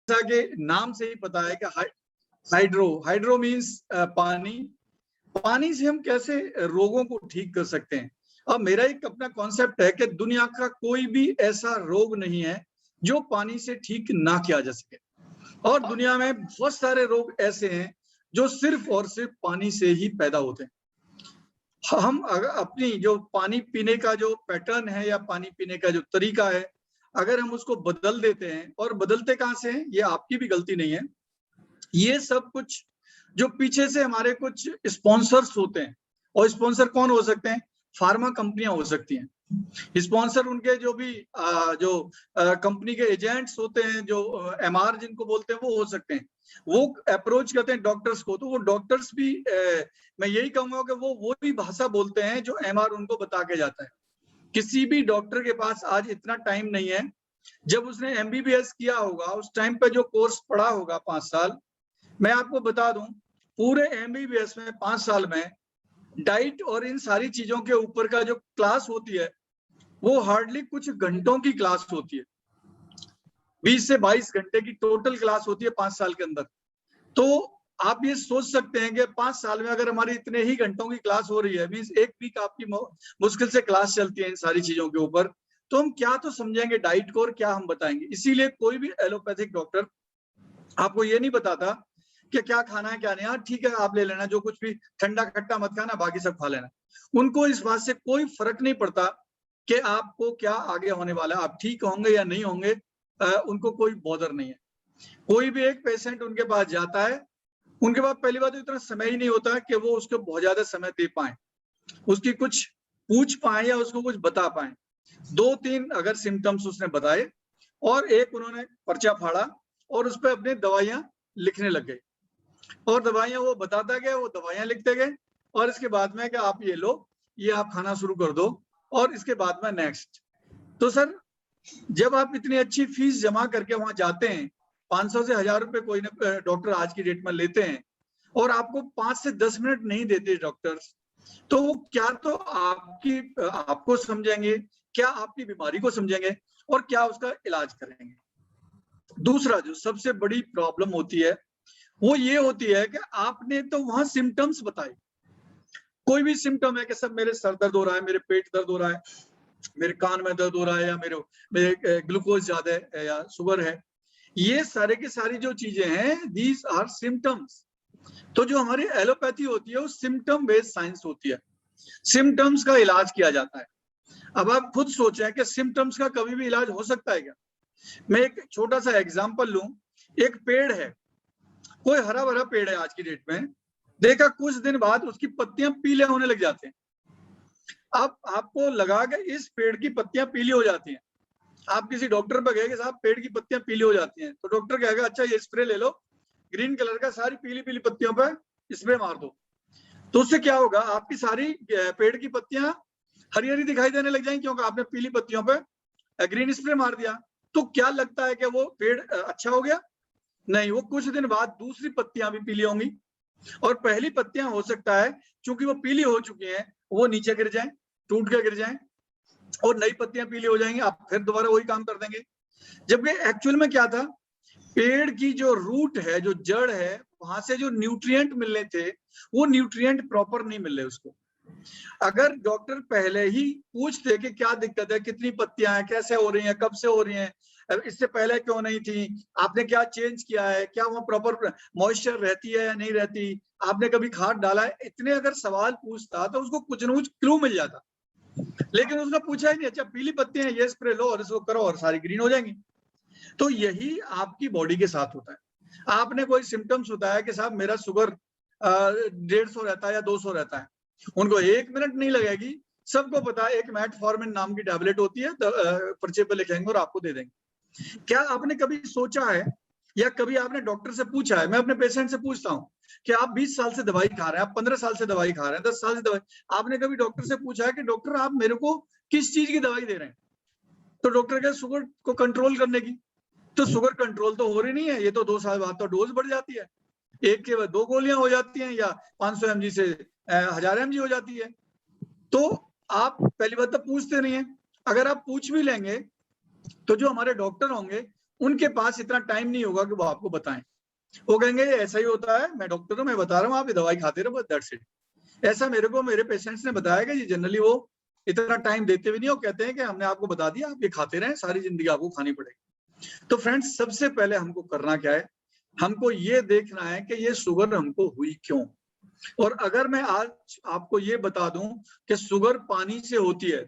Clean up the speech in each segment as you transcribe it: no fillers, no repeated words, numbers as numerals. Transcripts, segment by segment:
जैसा कि नाम से ही पता है कि हाइड्रो हाइड्रो मीन्स पानी। पानी से हम कैसे रोगों को ठीक कर सकते हैं। अब मेरा एक अपना कॉन्सेप्ट है कि दुनिया का कोई भी ऐसा रोग नहीं है जो पानी से ठीक ना किया जा सके, और दुनिया में बहुत सारे रोग ऐसे हैं जो सिर्फ और सिर्फ पानी से ही पैदा होते हैं। हम अगर अपनी जो पानी पीने का जो पैटर्न है या पानी पीने का जो तरीका है, अगर हम उसको बदल देते हैं, और बदलते कहाँ से हैं, ये आपकी भी गलती नहीं है, ये सब कुछ जो पीछे से हमारे कुछ स्पॉन्सर्स होते हैं, और स्पॉन्सर कौन हो सकते हैं, फार्मा कंपनियां हो सकती हैं। स्पॉन्सर उनके जो भी जो कंपनी के एजेंट्स होते हैं, जो एमआर जिनको बोलते हैं, वो हो सकते हैं। वो अप्रोच करते हैं डॉक्टर्स को, तो वो डॉक्टर्स भी मैं यही कहूंगा कि वो भी भाषा बोलते हैं जो एमआर उनको बता के जाता है। किसी भी डॉक्टर के पास आज इतना टाइम नहीं है। जब उसने एमबीबीएस किया होगा, उस टाइम पे जो कोर्स पढ़ा होगा 5 साल, मैं आपको बता दूं, पूरे एमबीबीएस में 5 साल में डाइट और इन सारी चीजों के ऊपर का जो क्लास होती है, वो हार्डली कुछ घंटों की क्लास होती है। 20 से 22 घंटे की टोटल क्लास होती है 5 साल के अंदर। तो आप ये सोच सकते हैं कि 5 साल में अगर हमारी इतने ही घंटों की क्लास हो रही है, मीन्स एक वीक आपकी मुश्किल से क्लास चलती है इन सारी चीजों के ऊपर, तो हम क्या तो समझेंगे डाइट को और क्या हम बताएंगे। इसीलिए कोई भी एलोपैथिक डॉक्टर आपको ये नहीं बताता कि क्या खाना है क्या नहीं। हाँ ठीक है, आप ले लेना, जो कुछ भी ठंडा खट्टा मत खाना, बाकी सब खा लेना। उनको इस बात से कोई फर्क नहीं पड़ता कि आपको क्या आगे होने वाला है, आप ठीक होंगे या नहीं होंगे, उनको कोई बॉदर नहीं है। कोई भी एक पेशेंट उनके पास जाता है, उनके पास पहली बात तो इतना समय ही नहीं होता कि वो उसको बहुत ज्यादा समय दे पाए, उसकी कुछ पूछ पाए या उसको कुछ बता पाए। 2-3 अगर सिम्टम्स उसने बताए और एक उन्होंने पर्चा फाड़ा और उस पर अपनी दवाइयां लिखने लग गए, और दवाइयां वो बताता गया, वो दवाइयां लिखते गए, और इसके बाद में कि आप ये लो, ये आप खाना शुरू कर दो, और इसके बाद में नेक्स्ट। तो सर, जब आप इतनी अच्छी फीस जमा करके वहां जाते हैं, 500 से 1000 रुपए कोई ना डॉक्टर आज की डेट में लेते हैं, और आपको 5 से 10 मिनट नहीं देते डॉक्टर्स, तो वो क्या तो आपको समझेंगे, क्या आपकी बीमारी को समझेंगे, और क्या उसका इलाज करेंगे। दूसरा जो सबसे बड़ी प्रॉब्लम होती है, वो ये होती है कि आपने तो वहां सिम्टम्स बताए, कोई भी सिम्टम है कि सब मेरे सर दर्द हो रहा है, मेरे पेट दर्द हो रहा है, मेरे कान में दर्द हो रहा है, या मेरे ग्लूकोज ज्यादा है या शुगर है, ये सारे की सारी जो चीजें हैं, दीज आर सिम्टम्स। तो जो हमारी एलोपैथी होती है वो सिम्टम बेस्ड साइंस होती है, सिम्टम्स का इलाज किया जाता है। अब आप खुद सोचें कि सिम्टम्स का कभी भी इलाज हो सकता है क्या। मैं एक छोटा सा एग्जांपल लूं, एक पेड़ है, कोई हरा भरा पेड़ है आज की डेट में, देखा कुछ दिन बाद उसकी पत्तियां पीले होने लग जाते हैं। अब आपको लगा कि इस पेड़ की पत्तियां पीली हो जाती हैं, आप किसी डॉक्टर पर गए कि साहब पेड़ की पत्तियां पीली हो जाती हैं, तो डॉक्टर कहेगा अच्छा ये स्प्रे ले लो, ग्रीन कलर का, सारी पीली पीली पत्तियों पर स्प्रे मार दो। तो उससे क्या होगा, आपकी सारी पेड़ की पत्तियां हरी हरी दिखाई देने लग जाएंगी, क्योंकि आपने पीली पत्तियों पर ग्रीन स्प्रे मार दिया। तो क्या लगता है कि वो पेड़ अच्छा हो गया? नहीं, वो कुछ दिन बाद दूसरी पत्तियां भी पीली होंगी, और पहली पत्तियां हो सकता है चूंकि वो पीली हो चुकी हैं, वो नीचे गिर जाएं, टूट के गिर जाएं, और नई पत्तियां पीली हो जाएंगी, आप फिर दोबारा वही काम कर देंगे। जबकि एक्चुअल में क्या था, पेड़ की जो रूट है, जो जड़ है, वहां से जो न्यूट्रिएंट मिलने थे, वो न्यूट्रिएंट प्रॉपर नहीं मिल रहे उसको। अगर डॉक्टर पहले ही पूछते कि क्या दिक्कत है, कितनी पत्तियां हैं, कैसे हो रही हैं, कब से हो रही हैं, इससे पहले क्यों नहीं थी, आपने क्या चेंज किया है, क्या वहाँ प्रॉपर मॉइस्चर रहती है या नहीं रहती, आपने कभी खाद डाला है, इतने अगर सवाल पूछता तो उसको कुछ ना कुछ क्लू मिल जाता। लेकिन उसने पूछा ही नहीं, अच्छा पीली पत्तियां हैं, ये स्प्रे लो और इसको करो और सारी ग्रीन हो जाएंगी। तो यही आपकी बॉडी के साथ होता है। आपने कोई सिम्टम्स बताया कि साहब मेरा शुगर 150 रहता है या 200 रहता है, उनको 1 मिनट नहीं लगेगी, सबको पता है एक मेटफॉर्मिन नाम की टैबलेट होती है, पर्चे पे लिखेंगे और आपको दे देंगे। क्या आपने कभी सोचा है या कभी आपने डॉक्टर से पूछा है, मैं अपने पेशेंट से पूछता हूँ कि आप 20 साल से दवाई खा रहे हैं, आप 15 साल से दवाई खा रहे हैं, 10 साल से दवाई, आपने कभी डॉक्टर से पूछा है कि डॉक्टर आप मेरे को किस चीज की दवाई दे रहे हैं? तो डॉक्टर कहे शुगर को कंट्रोल करने की। तो शुगर कंट्रोल तो हो रही नहीं है, ये तो 2 साल बाद तो डोज बढ़ जाती है, एक के बाद 2 गोलियां हो जाती हैं, या 500 mg से 1000 mg हो जाती है। तो आप पहली बात तो पूछते नहीं है। अगर आप पूछ भी लेंगे तो जो हमारे डॉक्टर होंगे उनके पास इतना टाइम नहीं होगा कि वो आपको बताएं। वो कहेंगे ये ऐसा ही होता है, मैं डॉक्टर हूँ, मैं बता रहा हूँ, आप ये दवाई खाते रहो, बस दैट्स इट। ऐसा मेरे को मेरे पेशेंट्स ने बताया कि जनरली वो इतना टाइम देते भी नहीं, वो कहते हैं कि हमने आपको बता दिया, आप ये खाते रहें, सारी जिंदगी आपको खानी पड़ेगी। तो फ्रेंड्स, सबसे पहले हमको करना क्या है, हमको ये देखना है कि ये शुगर हमको हुई क्यों। और अगर मैं आज आपको ये बता दूं कि शुगर पानी से होती है,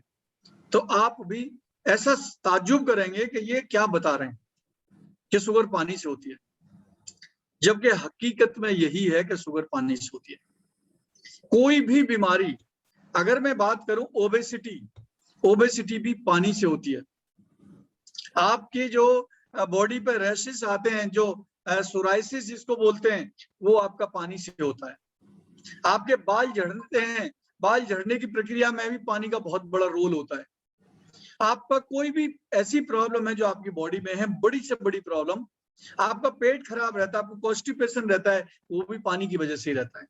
तो आप भी ऐसा ताज्जुब करेंगे कि ये क्या बता रहे हैं कि शुगर पानी से होती है, जबकि हकीकत में यही है कि शुगर पानी से होती है। कोई भी बीमारी, अगर मैं बात करूं ओबेसिटी भी पानी से होती है। आपकी जो बॉडी पे रैशेस आते हैं, जो सोराइसिस जिसको बोलते हैं, वो आपका पानी से होता है। आपके बाल झड़ते हैं, बाल झड़ने की प्रक्रिया में भी पानी का बहुत बड़ा रोल होता है। आपका कोई भी ऐसी प्रॉब्लम है जो आपकी बॉडी में है, बड़ी से बड़ी प्रॉब्लम, आपका पेट खराब रहता है, आपको कॉन्स्टिपेशन रहता है, वो भी पानी की वजह से ही रहता है।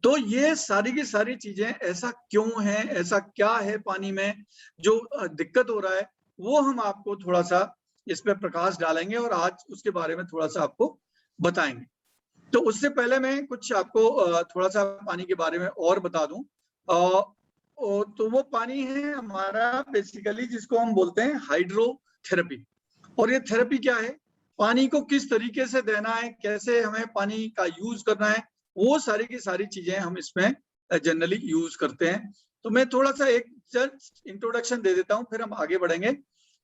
तो ये सारी की सारी चीजें ऐसा क्यों है, ऐसा क्या है पानी में जो दिक्कत हो रहा है, वो हम आपको थोड़ा सा इस पे प्रकाश डालेंगे और आज उसके बारे में थोड़ा सा आपको बताएंगे। तो उससे पहले मैं कुछ आपको थोड़ा सा पानी के बारे में और बता दूं। तो वो पानी है हमारा बेसिकली जिसको हम बोलते हैं हाइड्रोथेरेपी। और ये थेरेपी क्या है, पानी को किस तरीके से देना है, कैसे हमें पानी का यूज करना है, वो सारी की सारी चीजें हम इसमें जनरली यूज करते हैं। तो मैं थोड़ा सा एक जस्ट इंट्रोडक्शन दे देता हूँ, फिर हम आगे बढ़ेंगे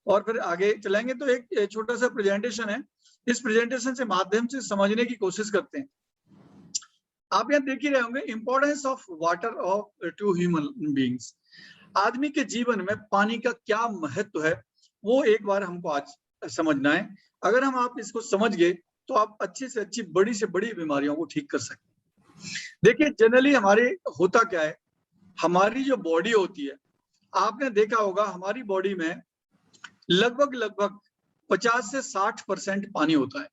और फिर आगे चलेंगे। तो एक छोटा सा प्रेजेंटेशन है, इस प्रेजेंटेशन से माध्यम से समझने की कोशिश करते हैं। आप यहाँ देख ही रहे होंगे, importance of water of to human beings. आदमी के जीवन में पानी का क्या महत्व है, वो एक बार हमको आज समझना है। अगर हम आप इसको समझ गए तो आप अच्छी से अच्छी, बड़ी से बड़ी बीमारियों को ठीक कर सकते हैं। देखिए जनरली हमारे होता क्या है, हमारी जो बॉडी होती है, आपने देखा होगा हमारी बॉडी में लगभग 50 से 60% पानी होता है।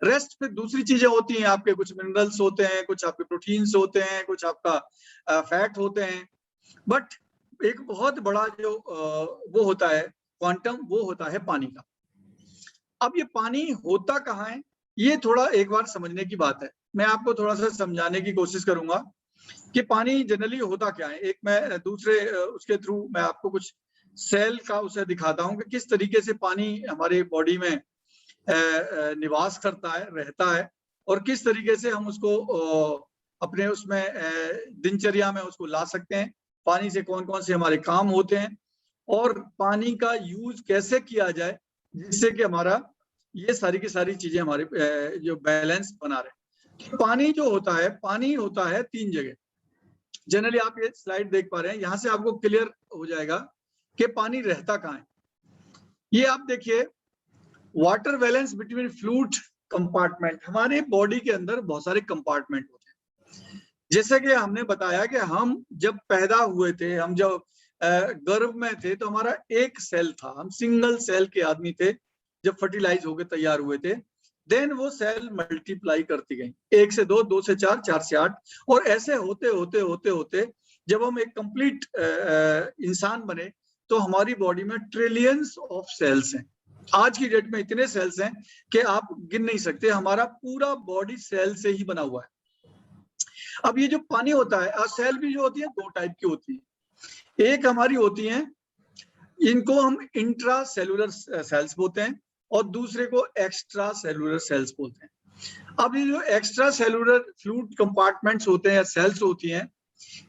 रेस्ट फिर दूसरी चीजें होती हैं, आपके कुछ मिनरल्स होते हैं, कुछ आपके प्रोटीन्स होते हैं, कुछ आपका फैट होते हैं। बट एक बहुत बड़ा जो वो होता है क्वांटम, वो होता है पानी का। अब ये पानी होता कहाँ है, ये थोड़ा एक बार समझने की बात है। मैं आपको थोड़ा सा समझाने की कोशिश करूंगा कि पानी जनरली होता क्या है। एक मैं दूसरे उसके थ्रू मैं आपको कुछ सेल का उसे दिखाता हूँ कि किस तरीके से पानी हमारे बॉडी में निवास करता है, रहता है, और किस तरीके से हम उसको अपने उसमें दिनचर्या में उसको ला सकते हैं। पानी से कौन कौन से हमारे काम होते हैं और पानी का यूज कैसे किया जाए जिससे कि हमारा ये सारी की सारी चीजें हमारे जो बैलेंस बना रहे। पानी जो होता है, पानी होता है 3 जगह। जनरली आप ये स्लाइड देख पा रहे हैं, यहां से आपको क्लियर हो जाएगा कि पानी रहता कहाँ है। ये आप देखिए, water balance between fluid compartment. हमारे बॉडी के अंदर बहुत सारे कंपार्टमेंट होते हैं। जैसे कि हमने बताया कि हम जब पैदा हुए थे, हम जब गर्भ में थे, तो हमारा एक सेल था, हम सिंगल सेल के आदमी थे। जब फर्टिलाइज होकर तैयार हुए थे, देन वो सेल मल्टीप्लाई करती गई, 1 से 2, 2 से 4, 4 से 8, और ऐसे होते होते होते होते जब हम एक कंप्लीट इंसान बने, तो हमारी बॉडी में ट्रिलियंस ऑफ सेल्स हैं। आज की डेट में इतने सेल्स हैं कि आप गिन नहीं सकते। हमारा पूरा बॉडी सेल से ही बना हुआ है। अब ये जो पानी होता है, सेल भी जो होती है 2 टाइप की होती है। एक हमारी होती है, इनको हम इंट्रा सेलुलर सेल्स बोलते हैं, और दूसरे को एक्स्ट्रा सेलुलर सेल्स बोलते हैं। अब ये जो एक्स्ट्रा सेलुलर फ्लूइड कंपार्टमेंट्स होते हैं या सेल्स होती हैं,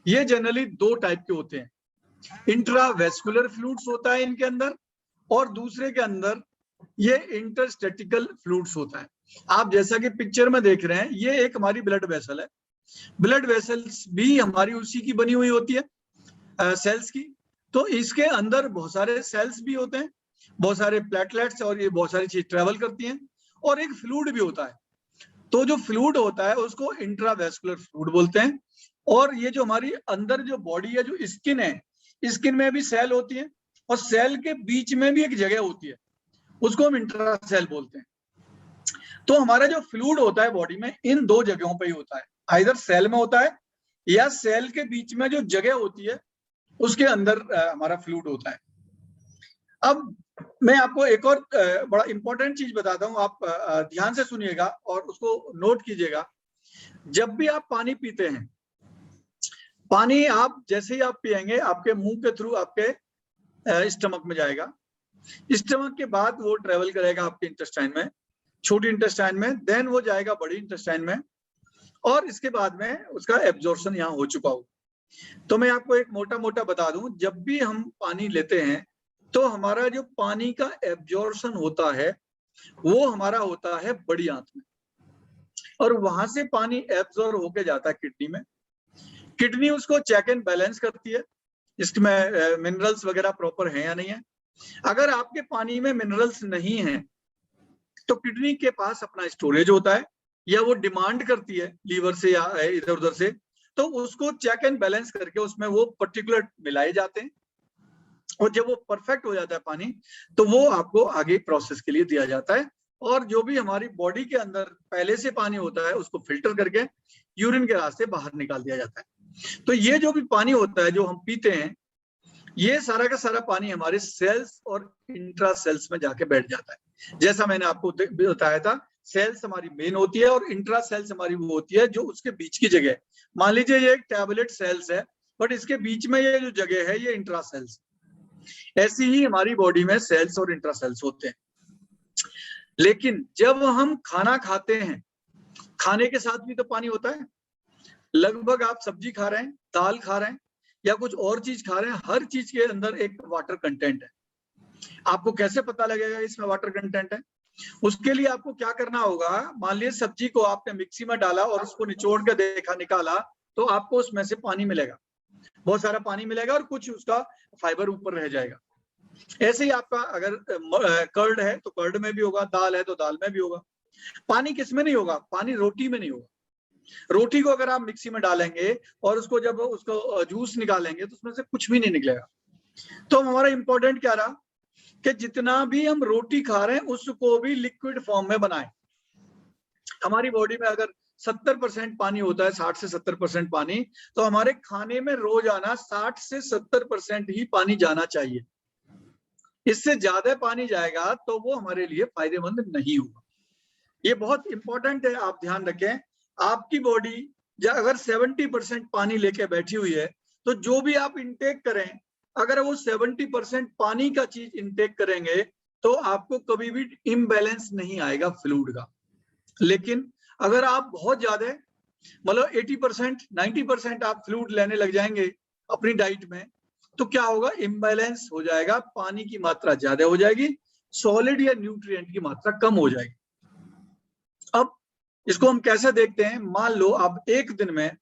ये जनरली 2 टाइप के होते हैं। इंट्रावेस्कुलर फ्लूइड्स होता है इनके अंदर, और दूसरे के अंदर ये इंटरस्टेटिकल फ्लूइड्स होता है। आप जैसा कि पिक्चर में देख रहे हैं, ये एक हमारी ब्लड वेसल है। ब्लड वेसल्स भी हमारी उसी की बनी हुई होती है, सेल्स की। तो इसके अंदर बहुत सारे सेल्स भी होते हैं, बहुत सारे प्लेटलेट्स, और ये बहुत सारी चीज ट्रेवल करती हैं, और एक फ्लूइड भी होता है। तो जो फ्लूइड होता है उसको इंट्रावेस्कुलर फ्लूइड बोलते हैं। और ये जो हमारी अंदर जो बॉडी है, जो स्किन है, स्किन में भी सेल होती है, और सेल के बीच में भी एक जगह होती है, उसको हम इंट्रा सेल बोलते हैं। तो हमारा जो फ्लूइड होता है बॉडी में, इन 2 जगहों पे ही होता है, आइदर सेल में होता है या सेल के बीच में जो जगह होती है उसके अंदर हमारा फ्लूइड होता है। अब मैं आपको एक और बड़ा इंपॉर्टेंट चीज बताता हूँ, आप ध्यान से सुनिएगा और उसको नोट कीजिएगा। जब भी आप पानी पीते हैं, पानी आप जैसे ही आप पिएंगे आपके मुंह के थ्रू आपके स्टमक में जाएगा। स्टमक के बाद वो ट्रेवल करेगा आपके इंटेस्टाइन में, छोटी इंटेस्टाइन में, देन वो जाएगा बड़ी इंटेस्टाइन में, और इसके बाद में उसका एब्जॉर्प्शन यहाँ हो चुका हो। तो मैं आपको एक मोटा मोटा बता दूं, जब भी हम पानी लेते हैं तो हमारा जो पानी का एब्जॉर्प्शन होता है वो हमारा होता है बड़ी आंत में, और वहां से पानी एब्जॉर्ब होके जाता है किडनी में। किडनी उसको चेक एंड बैलेंस करती है, इसमें मिनरल्स वगैरह प्रॉपर है या नहीं है। अगर आपके पानी में मिनरल्स नहीं है तो किडनी के पास अपना स्टोरेज होता है, या वो डिमांड करती है लीवर से या इधर उधर से, तो उसको चेक एंड बैलेंस करके उसमें वो पर्टिकुलर मिलाए जाते हैं, और जब वो परफेक्ट हो जाता है पानी तो वो आपको आगे प्रोसेस के लिए दिया जाता है। और जो भी हमारी बॉडी के अंदर पहले से पानी होता है उसको फिल्टर करके यूरिन के रास्ते बाहर निकाल दिया जाता है। तो ये जो भी पानी होता है जो हम पीते हैं, ये सारा का सारा पानी हमारे सेल्स और इंट्रा सेल्स में जाके बैठ जाता है। जैसा मैंने आपको बताया था, सेल्स हमारी मेन होती है और इंट्रा सेल्स हमारी वो होती है जो उसके बीच की जगह है। मान लीजिए ये एक टैबलेट सेल्स है, बट इसके बीच में ये जो जगह है ये इंट्रा सेल्स। ऐसी ही हमारी बॉडी में सेल्स और इंट्रा सेल्स होते हैं। लेकिन जब हम खाना खाते हैं, खाने के साथ भी तो पानी होता है। लगभग आप सब्जी खा रहे हैं, दाल खा रहे हैं या कुछ और चीज खा रहे हैं, हर चीज के अंदर एक वाटर कंटेंट है। आपको कैसे पता लगेगा इसमें वाटर कंटेंट है? उसके लिए आपको क्या करना होगा, मान लीजिए सब्जी को आपने मिक्सी में डाला और उसको निचोड़ के देखा, निकाला, तो आपको उसमें से पानी मिलेगा, बहुत सारा पानी मिलेगा, और कुछ उसका फाइबर ऊपर रह जाएगा। ऐसे ही आपका अगर कर्ड है तो कर्ड में भी होगा, दाल है तो दाल में भी होगा। पानी किस में नहीं होगा? पानी रोटी में नहीं होगा। रोटी को अगर आप मिक्सी में डालेंगे और उसको जब उसको जूस निकालेंगे तो उसमें से कुछ भी नहीं निकलेगा। तो हमारा इंपॉर्टेंट क्या रहा कि जितना भी हम रोटी खा रहे हैं उसको भी लिक्विड फॉर्म में बनाएं। हमारी बॉडी में अगर 70% पानी होता है, 60 से 70% पानी, तो हमारे खाने में रोजाना 60 से 70% ही पानी जाना चाहिए। इससे ज्यादा पानी जाएगा तो वो हमारे लिए फायदेमंद नहीं होगा। ये बहुत इंपॉर्टेंट है, आप ध्यान रखें। आपकी बॉडी अगर 70% पानी लेके बैठी हुई है तो जो भी आप इंटेक करें, अगर वो 70% पानी का चीज इंटेक करेंगे तो आपको कभी भी इम्बैलेंस नहीं आएगा फ्लूइड का। लेकिन अगर आप बहुत ज्यादा मतलब 80% 90% आप फ्लूइड लेने लग जाएंगे अपनी डाइट में, तो क्या होगा? इम्बैलेंस हो जाएगा, पानी की मात्रा ज्यादा हो जाएगी, सॉलिड या न्यूट्रिएंट की मात्रा कम हो जाएगी। अब इसको हम कैसे देखते हैं? मान लो आप एक दिन में,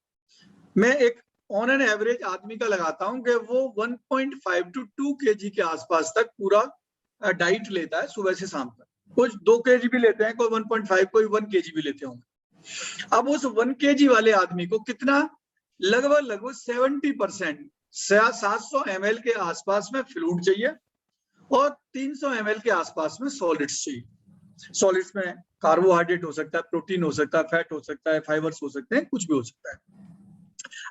मैं एक ऑन एन एवरेज आदमी का लगाता हूं कि वो 1.5 to 2 kg के आसपास तक पूरा डाइट लेता है सुबह से शाम तक। कुछ 2 kg भी लेते हैं, कोई 1.5, कोई 1 kg भी लेते होंगे। अब उस 1 kg वाले आदमी को कितना? लगभग 70%, 700 ml के आसपास में फ्लूइड चाहिए और 300 ml के आसपास में सॉलिड्स चाहिए। सॉलिड्स में कार्बोहाइड्रेट हो सकता है, प्रोटीन हो सकता है, फैट हो सकता है, फाइबर्स हो सकते हैं, कुछ भी हो सकता है।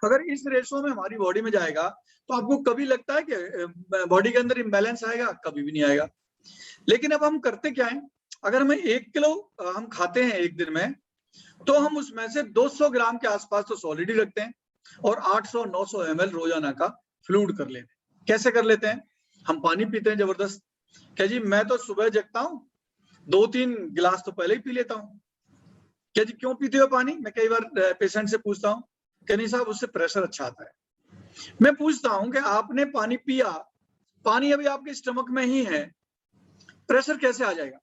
अगर इस रेशो में हमारी बॉडी में जाएगा तो आपको कभी लगता है कि बॉडी के अंदर इम्बैलेंस आएगा? कभी भी नहीं आएगा। लेकिन अब हम करते क्या है, अगर हमें 1 किलो हम खाते हैं एक दिन में, तो हम उसमें से 200 ग्राम के आसपास तो सॉलिड ही रखते हैं और 800-900 ml रोजाना का फ्लूइड कर लेते हैं। कैसे कर लेते हैं? हम पानी पीते हैं जबरदस्त। क्या जी, मैं तो सुबह जगता हूँ 2-3 गिलास तो पहले ही पी लेता हूँ। क्या जी क्यों पीते हो पानी? मैं कई बार पेशेंट से पूछता हूँ कि नहीं साहब, उससे प्रेशर अच्छा आता है। मैं पूछता हूँ कि आपने पानी पिया, पानी अभी आपके स्टमक में ही है, प्रेशर कैसे आ जाएगा?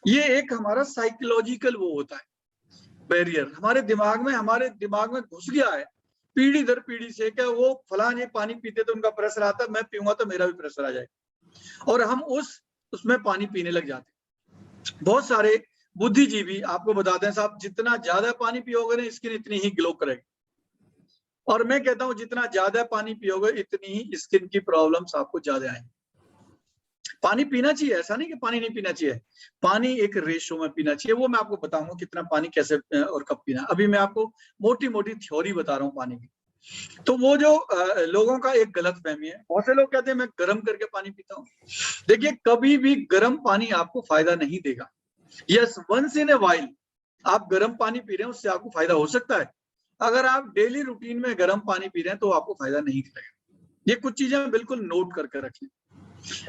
ये एक हमारा साइकोलॉजिकल वो होता है, बैरियर हमारे दिमाग में घुस गया है पीढ़ी दर पीढ़ी से, क्या वो फलां ये पानी पीते तो उनका प्रेशर आता, मैं पीऊंगा तो मेरा भी प्रेशर आ जाएगा, और हम उसमें पानी पीने लग जाते हैं। बहुत सारे बुद्धिजीवी आपको बताते हैं साहब, जितना ज्यादा पानी पियोगे ना स्किन इतनी ही ग्लो करेगी, और मैं कहता हूं जितना ज्यादा पानी पियोगे इतनी ही स्किन की प्रॉब्लम्स आपको ज्यादा आएंगी। पानी पीना चाहिए, ऐसा नहीं कि पानी नहीं पीना चाहिए, पानी एक रेशो में पीना चाहिए। वो मैं आपको बताऊंगा कितना पानी कैसे और कब पीना। अभी मैं आपको मोटी मोटी थ्योरी बता रहा हूँ पानी की। तो वो जो लोगों का एक गलत फहमी है, बहुत से लोग कहते हैं मैं गर्म करके पानी पीता हूँ। देखिए कभी भी गर्म पानी आपको फायदा नहीं देगा। Yes, once in a while आप गर्म पानी पी रहे हैं, उससे आपको फायदा हो सकता है। अगर आप डेली रूटीन में गर्म पानी पी रहे हैं तो आपको फायदा नहीं करेगा। ये कुछ चीजें बिल्कुल नोट करके रखें।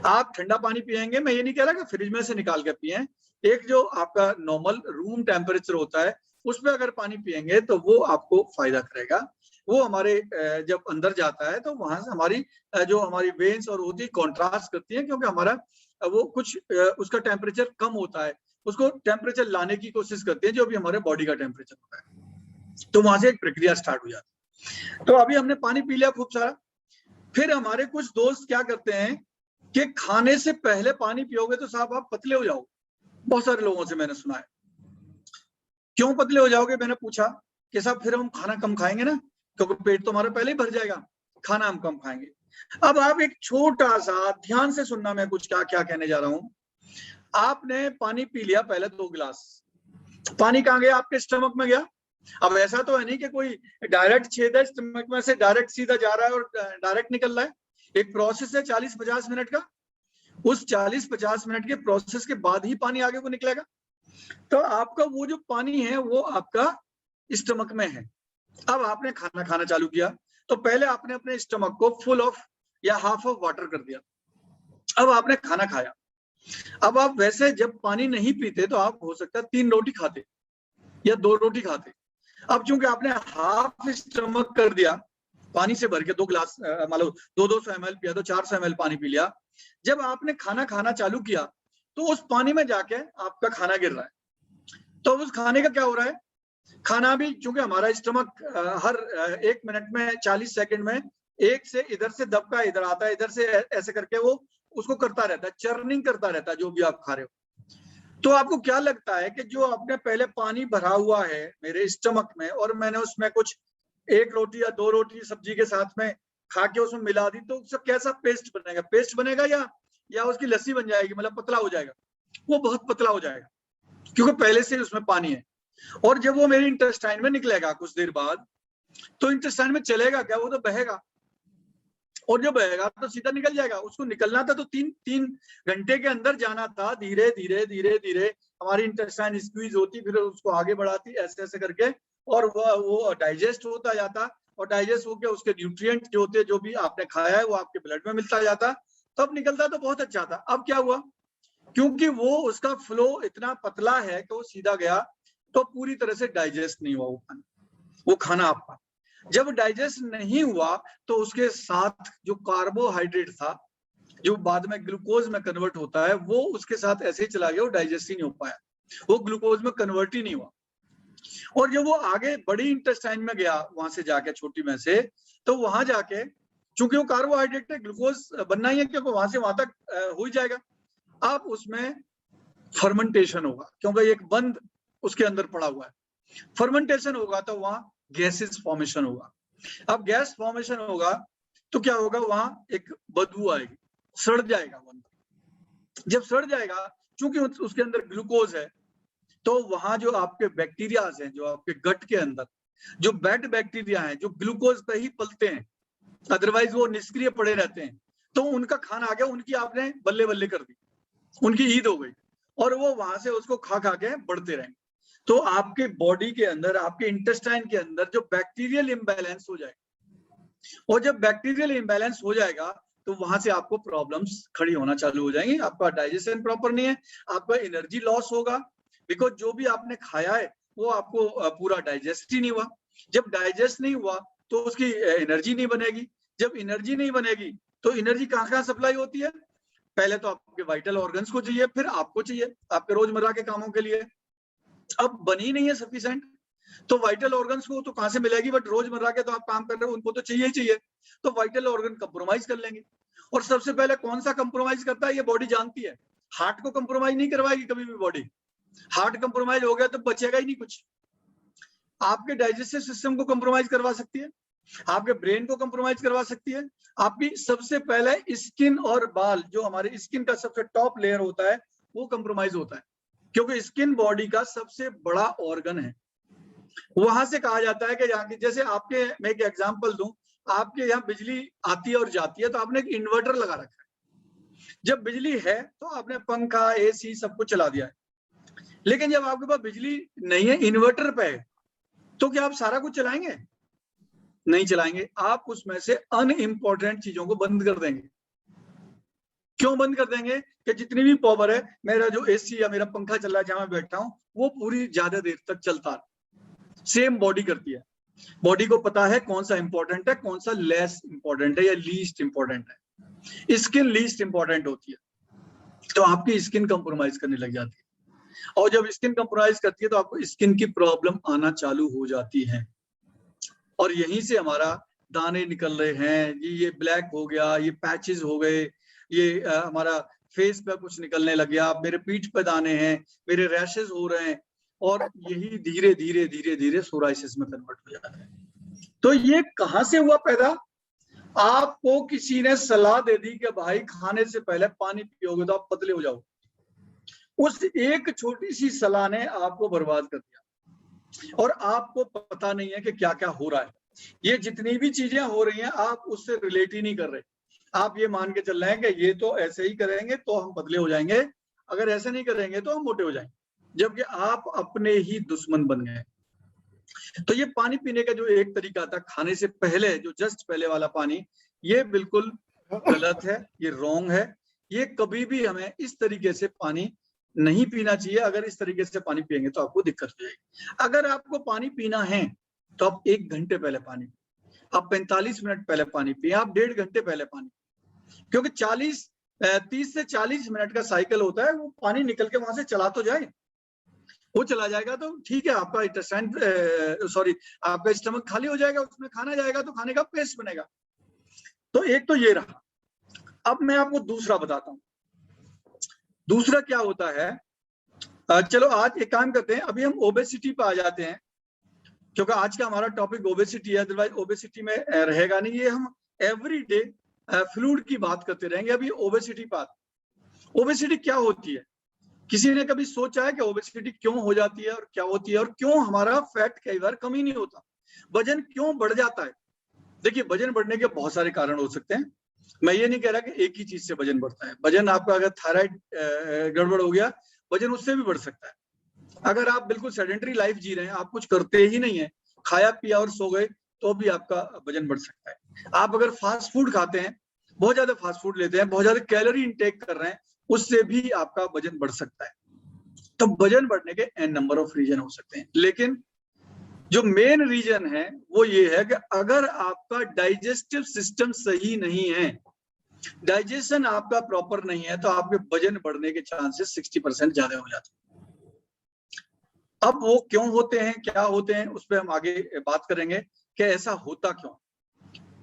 आप ठंडा पानी पिएंगे, मैं ये नहीं कह रहा कि फ्रिज में से निकाल के पिए, एक जो आपका नॉर्मल रूम टेम्परेचर होता है उसमें अगर पानी पिएंगे तो वो आपको फायदा करेगा। वो हमारे जब अंदर जाता है तो वहां से हमारी जो हमारी वेन्स और होती है कॉन्ट्रास्ट करती है, क्योंकि हमारा वो कुछ उसका टेम्परेचर कम होता है, उसको टेम्परेचर लाने की कोशिश करती है जो भी हमारे बॉडी का टेम्परेचर होता है। तो वहां से एक प्रक्रिया स्टार्ट हो जाती है। तो अभी हमने पानी पी लिया खूब सारा, फिर हमारे कुछ दोस्त क्या करते हैं कि खाने से पहले पानी पियोगे तो साहब आप पतले हो जाओगे। बहुत सारे लोगों से मैंने सुना है। क्यों पतले हो जाओगे, मैंने पूछा कि साहब फिर हम खाना कम खाएंगे ना, क्योंकि पेट तो हमारा पहले ही भर जाएगा, खाना हम कम खाएंगे। अब आप एक छोटा सा ध्यान से सुनना, मैं कुछ क्या क्या कहने जा रहा हूं। आपने पानी पी लिया पहले 2 गिलास, पानी कहाँ गया, आपके स्टमक में गया। अब ऐसा तो है नहीं कि कोई डायरेक्ट छेद है स्टमक में से, डायरेक्ट सीधा जा रहा है और डायरेक्ट निकल रहा है। एक प्रोसेस है 40-50 मिनट का, उस 40-50 मिनट के प्रोसेस के बाद ही पानी आगे को निकलेगा। तो आपका वो जो पानी है वो आपका स्टमक में है। अब आपने खाना खाना चालू किया तो पहले आपने अपने स्टमक को फुल ऑफ या हाफ ऑफ वाटर कर दिया। अब आपने खाना खाया। अब आप वैसे जब पानी नहीं पीते तो आप हो सकता है 3 रोटी खाते या 2 रोटी खाते। अब चूंकि आपने हाफ स्टमक कर दिया, पानी से भर के 2 गिलास मान लो 200 ml पिया तो 400 ml पानी पी लिया। जब आपने खाना खाना चालू किया तो उस पानी में जाके आपका खाना गिर रहा है। तो उस खाने का क्या हो रहा है, खाना भी चूंकि हमारा स्टमक हर 1 मिनट में 40 सेकंड में एक से इधर से दबका इधर आता है, इधर से ऐसे करके वो उसको करता रहता है, चर्निंग करता रहता है जो भी आप खा रहे हो। तो आपको क्या लगता है कि जो आपने पहले पानी भरा हुआ है मेरे स्टमक में और मैंने उसमें कुछ 1 रोटी या 2 रोटी सब्जी के साथ में खा के उसमें मिला दी, तो उसका कैसा पेस्ट बनेगा, पेस्ट बनेगा या उसकी लस्सी बन जाएगी, मतलब पतला हो जाएगा। वो बहुत पतला हो जाएगा क्योंकि पहले से उसमें पानी है। और जब वो मेरे इंटेस्टाइन में निकलेगा कुछ देर बाद, तो इंटेस्टाइन में चलेगा क्या, वो तो बहेगा, और जो बहेगा तो सीधा निकल जाएगा। उसको निकलना था तो 3 घंटे के अंदर जाना था। धीरे धीरे धीरे धीरे हमारी इंटेस्टाइन स्क्वीज होती, फिर उसको आगे बढ़ाती ऐसे ऐसे करके, और वो डाइजेस्ट होता जाता, और डाइजेस्ट होकर उसके न्यूट्रिएंट जो होते जो भी आपने खाया है वो आपके ब्लड में मिलता जाता, तब निकलता तो बहुत अच्छा था। अब क्या हुआ, क्योंकि वो उसका फ्लो इतना पतला है कि वो सीधा गया तो पूरी तरह से डाइजेस्ट नहीं हुआ वो खाना आपका। जब डाइजेस्ट नहीं हुआ तो उसके साथ जो कार्बोहाइड्रेट था जो बाद में ग्लूकोज में कन्वर्ट होता है, वो उसके साथ ऐसे ही चला गया, वो डाइजेस्ट ही नहीं हो पाया, वो ग्लूकोज में कन्वर्ट ही नहीं हुआ। और जब वो आगे बड़ी इंटेस्टाइन में गया वहां से जाके छोटी में से, तो वहां जाके चूंकि वो कार्बोहाइड्रेट है, ग्लूकोज बनना ही है क्योंकि वहां से वहां तक हो ही जाएगा। अब उसमें फर्मेंटेशन होगा क्योंकि एक बंद उसके अंदर पड़ा हुआ है। फर्मेंटेशन होगा तो वहां गैसेस फॉर्मेशन होगा। अब गैस फॉर्मेशन होगा तो क्या होगा, वहां एक बदबू आएगी, सड़ जाएगा वो अंदर। जब सड़ जाएगा, चूंकि उसके अंदर ग्लूकोज है, तो वहां जो आपके बैक्टीरियाज हैं, जो आपके गट के अंदर जो बैड बैक्टीरिया हैं जो ग्लूकोज पे ही पलते हैं, अदरवाइज वो निष्क्रिय पड़े रहते हैं, तो उनका खाना आ गया, उनकी आपने बल्ले बल्ले कर दी, उनकी ईद हो गई, और वो वहां से उसको खा खा के बढ़ते रहेंगे। तो आपके बॉडी के अंदर, आपके इंटेस्टाइन के अंदर जो बैक्टीरियल इम्बैलेंस हो जाएगा, और जब बैक्टीरियल इम्बैलेंस हो जाएगा तो वहां से आपको प्रॉब्लम्स खड़ी होना चालू हो जाएंगी। आपका डाइजेशन प्रॉपर नहीं है, आपका एनर्जी लॉस होगा, बिकॉज जो भी आपने खाया है वो आपको पूरा डाइजेस्ट ही नहीं हुआ। जब डाइजेस्ट नहीं हुआ तो उसकी एनर्जी नहीं बनेगी। जब एनर्जी नहीं बनेगी तो एनर्जी कहाँ कहाँ सप्लाई होती है, पहले तो आपके वाइटल ऑर्गन्स को चाहिए, फिर आपको चाहिए आपके रोजमर्रा के कामों के लिए। अब बनी नहीं है सफिशिएंट, तो वाइटल ऑर्गन्स को तो कहां से मिलेगी, बट रोजमर्रा के तो आप काम कर रहे हो, उनको तो चाहिए ही चाहिए, तो वाइटल ऑर्गन कंप्रोमाइज कर लेंगे। और सबसे पहले कौन सा कंप्रोमाइज करता है, ये बॉडी जानती है। हार्ट को कंप्रोमाइज नहीं करवाएगी कभी भी बॉडी। हार्ट कंप्रोमाइज हो गया तो बचेगा ही नहीं कुछ। आपके डाइजेस्टिव सिस्टम को कंप्रोमाइज करवा सकती है, आपके ब्रेन को कंप्रोमाइज करवा सकती है, आपकी सबसे पहले स्किन और बाल, जो हमारे स्किन का सबसे टॉप लेयर होता है, वो कंप्रोमाइज होता है, क्योंकि स्किन बॉडी का सबसे बड़ा ऑर्गन है। वहां से कहा जाता है कि यहाँ की, जैसे आपके, मैं एक एग्जांपल दूं, आपके यहाँ बिजली आती है और जाती है तो आपने एक इन्वर्टर लगा रखा है। जब बिजली है तो आपने पंखा, एसी सब कुछ चला दिया है। लेकिन जब आपके पास बिजली नहीं है, इन्वर्टर पे है, तो क्या आप सारा कुछ चलाएंगे? नहीं चलाएंगे। आप उसमें से अनइम्पोर्टेंट चीजों को बंद कर देंगे। क्यों बंद कर देंगे? कि जितनी भी पावर है, मेरा जो एसी या मेरा पंखा चल रहा है जहां मैं बैठा हूं, वो पूरी ज्यादा देर तक चलता है। सेम बॉडी करती है। बॉडी को पता है कौन सा इंपॉर्टेंट है, कौन सा लेस इंपॉर्टेंट है या लीस्ट इंपॉर्टेंट है। स्किन लीस्ट इंपॉर्टेंट होती है, तो आपकी स्किन कंप्रोमाइज करने लग जाती है। और जब स्किन कंप्रोमाइज करती है तो आपको स्किन की प्रॉब्लम आना चालू हो जाती है। और यहीं से हमारा दाने निकल रहे हैं, ये ब्लैक हो गया, ये पैचेस हो गए, ये हमारा फेस पे कुछ निकलने लग गया, मेरे पीठ पे दाने हैं, मेरे रैशेस हो रहे हैं, और यही धीरे धीरे धीरे धीरे सोराइसिस में कन्वर्ट हो जाता है। तो ये कहां से हुआ पैदा? आपको किसी ने सलाह दे दी कि भाई खाने से पहले पानी पियोगे तो आप पतले हो जाओगे। उस एक छोटी सी सलाह ने आपको बर्बाद कर दिया, और आपको पता नहीं है कि क्या क्या हो रहा है। ये जितनी भी चीजें हो रही हैं, आप उससे रिलेट ही नहीं कर रहे। आप ये मान के चल रहे हैं कि ये तो ऐसे ही करेंगे तो हम पतले हो जाएंगे, अगर ऐसे नहीं करेंगे तो हम मोटे हो जाएंगे, जबकि आप अपने ही दुश्मन बन गए। तो ये पानी पीने का जो एक तरीका था, खाने से पहले जो जस्ट पहले वाला पानी, ये बिल्कुल गलत है, ये रॉन्ग है। ये कभी भी हमें इस तरीके से पानी नहीं पीना चाहिए। अगर इस तरीके से पानी पिएंगे तो आपको दिक्कत हो जाएगी। अगर आपको पानी पीना है तो आप 1 घंटे पहले पानी, आप 45 मिनट पहले पानी पिए, आप 1.5 घंटे पहले पानी, क्योंकि 30 से 40 मिनट का साइकिल होता है। वो पानी निकल के वहां से चला तो जाए, वो चला जाएगा तो ठीक है, आपका इंटेस्टाइन आपका स्टमक खाली हो जाएगा, उसमें खाना जाएगा तो खाने का पेस्ट बनेगा। तो एक तो ये रहा। अब मैं आपको दूसरा बताता हूँ। दूसरा क्या होता है, चलो आज एक काम करते हैं, अभी हम ओबेसिटी पे आ जाते हैं, क्योंकि आज का हमारा टॉपिक ओबेसिटी है, अदरवाइज ओबेसिटी में रहेगा नहीं। ये हम एवरीडे फ्लूइड की बात करते रहेंगे। अभी ओबेसिटी बात, ओबेसिटी क्या होती है? किसी ने कभी सोचा है कि ओबेसिटी क्यों हो जाती है और क्या होती है, और क्यों हमारा फैट कई बार कम ही नहीं होता, वजन क्यों बढ़ जाता है? देखिए, वजन बढ़ने के बहुत सारे कारण हो सकते हैं। मैं ये नहीं कह रहा कि एक ही चीज से वजन बढ़ता है। वजन आपका अगर थायराइड गड़बड़ हो गया, वजन उससे भी बढ़ सकता है। अगर आप बिल्कुल सेडेंटरी लाइफ जी रहे हैं, आप कुछ करते ही नहीं है, खाया पिया और सो गए, तो भी आपका वजन बढ़ सकता है। आप अगर फास्ट फूड खाते हैं, बहुत ज्यादा फास्ट फूड लेते हैं, बहुत ज्यादा कैलोरी इंटेक कर रहे हैं, उससे भी आपका वजन बढ़ सकता है। तो वजन बढ़ने के एन नंबर ऑफ रीजन हो सकते हैं, लेकिन जो मेन रीजन है वो ये है कि अगर आपका डाइजेस्टिव सिस्टम सही नहीं है, डाइजेशन आपका प्रॉपर नहीं है, तो आपके वजन बढ़ने के चांसेस 60% ज्यादा हो जाते हैं। अब वो क्यों होते हैं, क्या होते हैं, उस पर हम आगे बात करेंगे कि ऐसा होता क्यों।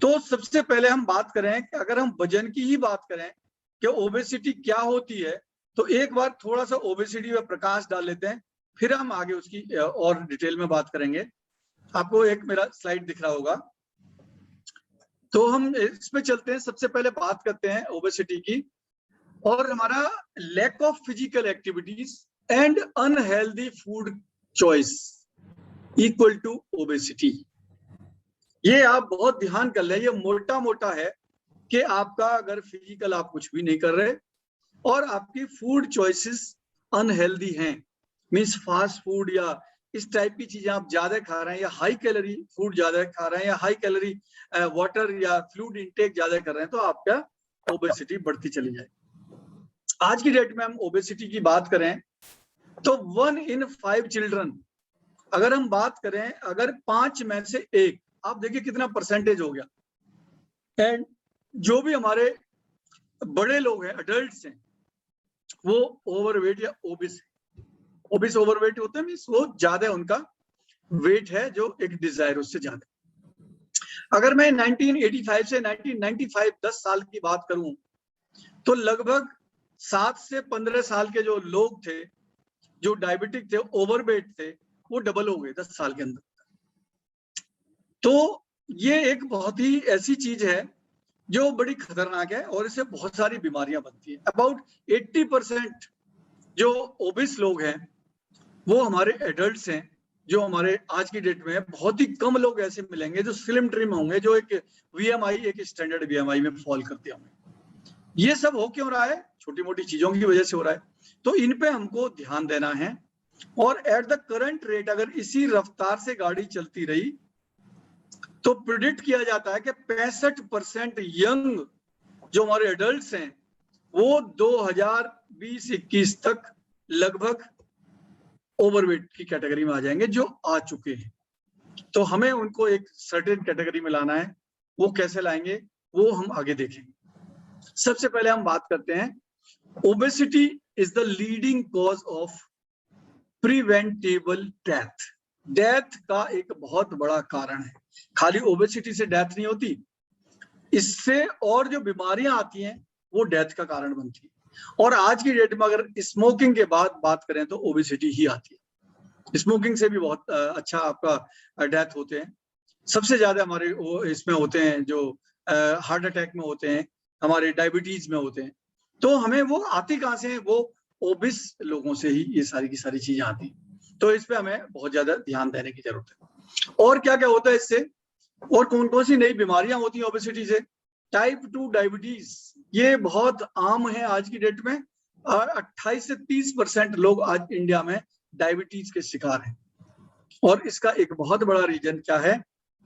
तो सबसे पहले हम बात करें कि अगर हम वजन की ही बात करें कि ओबेसिटी क्या होती है, तो एक बार थोड़ा सा ओबेसिटी में प्रकाश डाल लेते हैं, फिर हम आगे उसकी और डिटेल में बात करेंगे। आपको एक मेरा स्लाइड दिख रहा होगा, तो हम इस पे चलते हैं। सबसे पहले बात करते हैं ओबेसिटी की, और हमारा lack of physical activities and unhealthy food choice equal to obesity. ये आप बहुत ध्यान कर लें, ये मोटा मोटा है कि आपका अगर फिजिकल आप कुछ भी नहीं कर रहे और आपकी फूड चॉइसेस अनहेल्दी हैं, मीन्स फास्ट फूड या इस टाइप की चीजें आप ज्यादा खा रहे हैं, या हाई कैलोरी फूड ज्यादा खा रहे हैं, या हाई कैलोरी वाटर या फ्लूइड इंटेक ज्यादा कर रहे हैं, तो आपका ओबेसिटी बढ़ती चली जाएगी। आज की डेट में हम ओबेसिटी की बात करें तो 1 in 5 चिल्ड्रन, अगर हम बात करें, अगर 5 में से 1, आप देखिए कितना परसेंटेज हो गया। एंड जो भी बड़े लोग हैं, अडल्ट्स हैं, वो ओवरवेट या ओबिस ओवरवेट होते हैं, मीन्स वो ज्यादा उनका वेट है जो एक डिजायर उससे ज्यादा। अगर मैं 1985 से 1995 10 साल की बात करूं, तो लगभग 7 से 15 साल के जो लोग थे, जो डायबिटिक थे, ओवरवेट थे, वो डबल हो गए 10 साल के अंदर। तो ये एक बहुत ही ऐसी चीज है जो बड़ी खतरनाक है, और इससे बहुत सारी बीमारियां बनती है। अबाउट 80% जो ओबिस लोग हैं वो हमारे एडल्ट्स हैं, जो हमारे आज की डेट में बहुत ही कम लोग ऐसे मिलेंगे जो स्लिम ट्रिम होंगे, जो एक वीएमआई, एक स्टैंडर्ड वीएमआई में फॉल करते होंगे। ये सब हो क्यों रहा है? छोटी मोटी चीजों की वजह से हो रहा है। तो इन पे हमको ध्यान देना है। और एट द करंट रेट अगर इसी रफ्तार से गाड़ी चलती रही तो प्रिडिक्ट किया जाता है कि 65% यंग जो हमारे एडल्ट्स हैं वो 2020-21 तक लगभग ओवरवेट की कैटेगरी में आ जाएंगे, जो आ चुके हैं। तो हमें उनको एक सर्टेन कैटेगरी में लाना है। वो कैसे लाएंगे वो हम आगे देखेंगे। सबसे पहले हम बात करते हैं, obesity is the leading cause of preventable death. Death का एक बहुत बड़ा कारण है। खाली ओबेसिटी से डेथ नहीं होती, इससे और जो बीमारियां आती हैं वो डेथ का कारण बनती है। और आज की डेट में अगर स्मोकिंग के बाद बात करें तो ओबेसिटी ही आती है। स्मोकिंग से भी बहुत अच्छा आपका डेथ होते हैं। सबसे ज्यादा हमारे इसमें होते हैं जो हार्ट अटैक में होते हैं, हमारे डायबिटीज में होते हैं। तो हमें वो आती कहाँ से है? वो ओबिस लोगों से ही ये सारी की सारी चीजें आती हैं। तो इस पे हमें बहुत ज्यादा ध्यान देने की जरूरत है। और क्या क्या होता है इससे, और कौन कौन सी नई बीमारियां होती हैं ओबेसिटी से? टाइप 2 डायबिटीज, ये बहुत आम है आज की डेट में। 28 से 30% लोग आज इंडिया में डायबिटीज के शिकार हैं। और इसका एक बहुत बड़ा रीजन क्या है?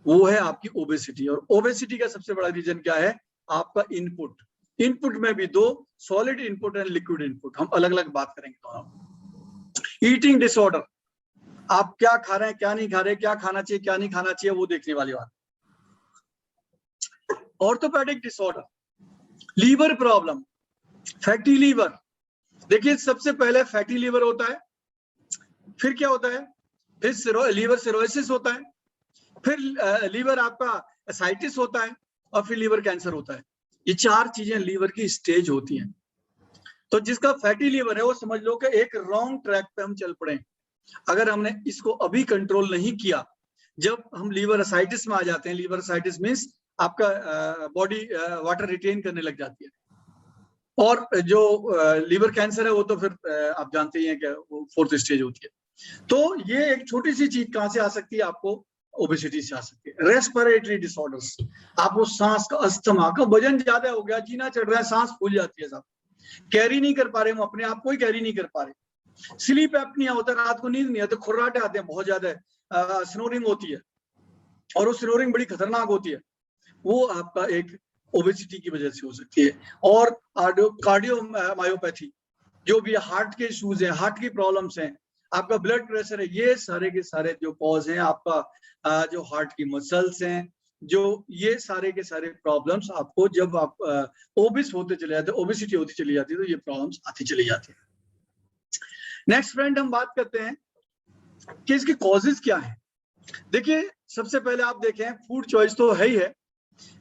वो है आपकी ओबेसिटी। और ओबेसिटी का सबसे बड़ा रीजन क्या है? आपका इनपुट। इनपुट में भी दो, solid input and liquid input, हम अलग अलग बात करेंगे दोनों। ईटिंग डिसऑर्डर, आप क्या खा रहे हैं, क्या नहीं खा रहे, क्या खाना चाहिए, क्या नहीं खाना चाहिए, वो देखने वाली बात। Orthopaedic disorder, liver problem, fatty liver. देखिए सबसे पहले फैटी लीवर होता है, फिर क्या होता है? फिर लीवर सिरोसिस होता है, फिर लीवर आपका एसाइटिस होता है, और फिर लीवर कैंसर होता है। ये चार चीजें लीवर की स्टेज होती हैं। तो जिसका फैटी लीवर है वो समझ लो कि एक रॉन्ग ट्रैक पे हम चल पड़े। अगर हमने इसको अभी कंट्रोल नहीं किया, जब हम लीवर एसाइटिस में आ जाते हैं, लीवर एसाइटिस मींस आपका बॉडी वाटर रिटेन करने लग जाती है। और जो लीवर कैंसर है वो तो फिर आप जानते ही हैं कि वो 4th स्टेज होती है। तो ये एक छोटी सी चीज कहां से आ सकती है? आपको ओबेसिटी से आ सकती है। रेस्पिरेटरी डिसऑर्डर्स, आपको सांस का, अस्थमा का, वजन ज्यादा हो गया, जीना चढ़ रहा है, सांस फूल जाती है, साहब कैरी नहीं कर पा रहे, हम अपने आप को ही कैरी नहीं कर पा रहे। स्लीप एपनिया होता है, रात को नींद नहीं आती, खुर्राटे आते हैं बहुत ज्यादा, स्नोरिंग होती है, और वो स्नोरिंग बड़ी खतरनाक होती है। वो आपका एक ओबेसिटी की वजह से हो सकती है। और कार्डियोमायोपैथी, जो भी हार्ट के इश्यूज हैं, हार्ट की प्रॉब्लम्स हैं, आपका ब्लड प्रेशर है, ये सारे के सारे जो कॉज हैं, आपका जो हार्ट की मसल्स हैं, जो ये सारे के सारे प्रॉब्लम्स आपको जब आप ओबिस होते चले जाते हैं, ओबेसिटी होती चली जाती है, तो ये प्रॉब्लम्स आती चली जाती है। नेक्स्ट फ्रेंड, हम बात करते हैं कि इसके कॉजेज क्या है। देखिए सबसे पहले आप देखें, फूड चॉइस तो है ही है,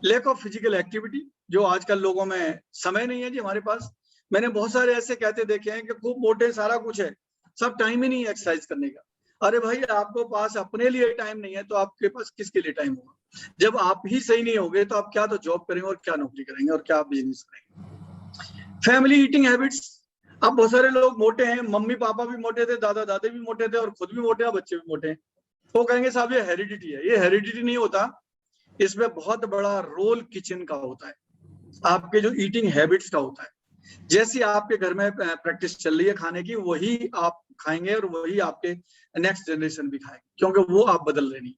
लैक ऑफ फिजिकल एक्टिविटी, जो आजकल लोगों में समय नहीं है जी हमारे पास। मैंने बहुत सारे ऐसे कहते देखे हैं कि खूब मोटे, सारा कुछ है, सब टाइम ही नहीं है एक्सरसाइज करने का। अरे भाई, आपको पास अपने लिए टाइम नहीं है तो आपके पास किसके लिए टाइम होगा? जब आप ही सही नहीं होगे तो आप क्या तो जॉब करेंगे, और क्या नौकरी करेंगे, और क्या बिजनेस करेंगे? फैमिली ईटिंग हैबिट्स, अब बहुत सारे लोग मोटे हैं, मम्मी पापा भी मोटे थे, दादा दादी भी मोटे थे, और खुद भी मोटे हैं, बच्चे भी मोटे हैं। वो कहेंगे साहब ये हेरिडिटी है। ये हेरिडिटी नहीं होता, इसमें बहुत बड़ा रोल किचन का होता है, आपके जो ईटिंग हैबिट्स का होता है। जैसी आपके घर में प्रैक्टिस चल रही है खाने की, वही आप खाएंगे, और वही आपके नेक्स्ट जनरेशन भी खाएंगे, क्योंकि वो आप बदल रहे नहीं।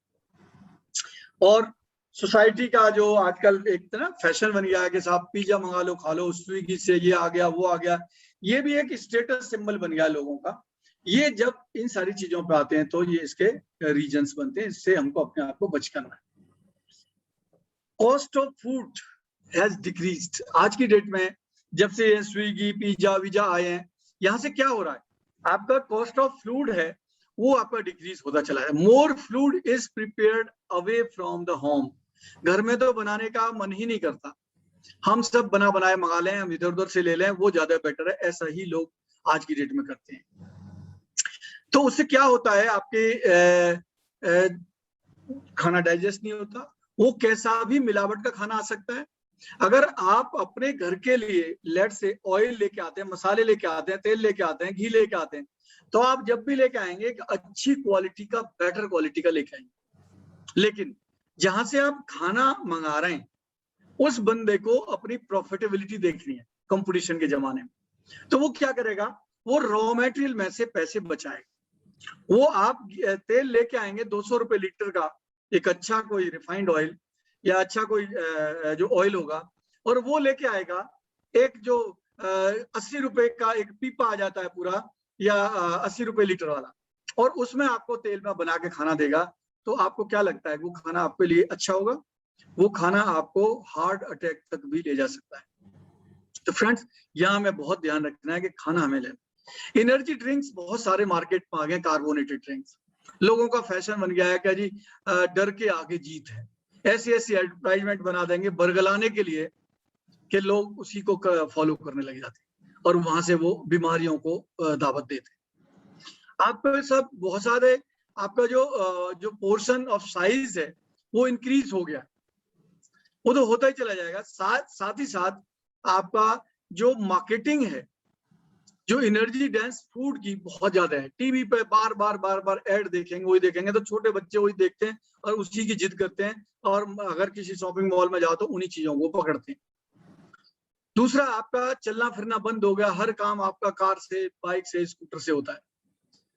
और सोसाइटी का जो आजकल एक ना फैशन बन गया है कि साहब पिज्जा मंगा लो, खा लो, स्विगी से ये आ गया, वो आ गया, ये भी एक स्टेटस सिंबल बन गया लोगों का। ये जब इन सारी चीजों पे आते हैं तो ये इसके रीजंस बनते हैं, इससे हमको अपने आप को बच करना है। Cost of food has decreased. आज की डेट में जब से स्विगी पिज्जा वीजा आए हैं, यहाँ से क्या हो रहा है? आपका कॉस्ट ऑफ फूड है वो आपका डिक्रीज होता चला है। More food is prepared away from the home. घर में तो बनाने का मन ही नहीं करता, हम सब बना बनाए मंगा लें, हम इधर उधर से ले लें, वो ज्यादा बेटर है। ऐसा ही लोग आज की डेट में करते हैं। तो उससे क्या होता है? आपके खाना डाइजेस्ट नहीं होता, वो कैसा भी मिलावट का खाना आ सकता है, अगर आप अपने घर के लिए लेट से ऑयल लेके आते हैं, मसाले लेके आते हैं, तेल लेके आते हैं, घी लेके आते हैं, तो आप जब भी लेके आएंगे एक अच्छी क्वालिटी का, बेटर क्वालिटी का लेके आएंगे। लेकिन जहां से आप खाना मंगा रहे हैं उस बंदे को अपनी प्रॉफिटेबिलिटी देखनी है कंपटीशन के जमाने में, तो वो क्या करेगा, वो रॉ मटेरियल में से पैसे बचाएगा। वो आप तेल लेके आएंगे 200 रुपए लीटर का, एक अच्छा कोई रिफाइंड ऑयल या अच्छा कोई जो ऑयल होगा, और वो लेके आएगा एक जो 80 रुपए का एक पीपा आ जाता है पूरा, या 80 रुपए लीटर वाला, और उसमें आपको तेल में बना के खाना देगा। तो आपको क्या लगता है वो खाना आपके लिए अच्छा होगा? वो खाना आपको हार्ट अटैक तक भी ले जा सकता है। तो फ्रेंड्स, यहाँ हमें बहुत ध्यान रखना है कि खाना हमें लेना। एनर्जी ड्रिंक्स बहुत सारे मार्केट में आ गए, कार्बोनेटेड ड्रिंक्स, लोगों का फैशन बन गया है क्या जी, डर के आगे जीत है। ऐसी ऐसी एडवर्टाइजमेंट बना देंगे बरगलाने के लिए कि लोग उसी को फॉलो करने लग जाते हैं और वहां से वो बीमारियों को दावत देते हैं। आपको सब बहुत सारे, आपका जो पोर्शन ऑफ साइज है वो इंक्रीज हो गया, वो तो होता ही चला जाएगा। साथ ही साथ आपका जो मार्केटिंग है, जो एनर्जी डेंस फूड की बहुत ज्यादा है। टीवी पे बार बार ऐड देखेंगे, वही देखेंगे, तो छोटे बच्चे वही देखते हैं और उसी की जिद करते हैं, और अगर किसी शॉपिंग मॉल में जाओ तो उन्हीं चीजों को पकड़ते हैं। दूसरा, आपका चलना फिरना बंद हो गया, हर काम आपका कार से, बाइक से, स्कूटर से होता है,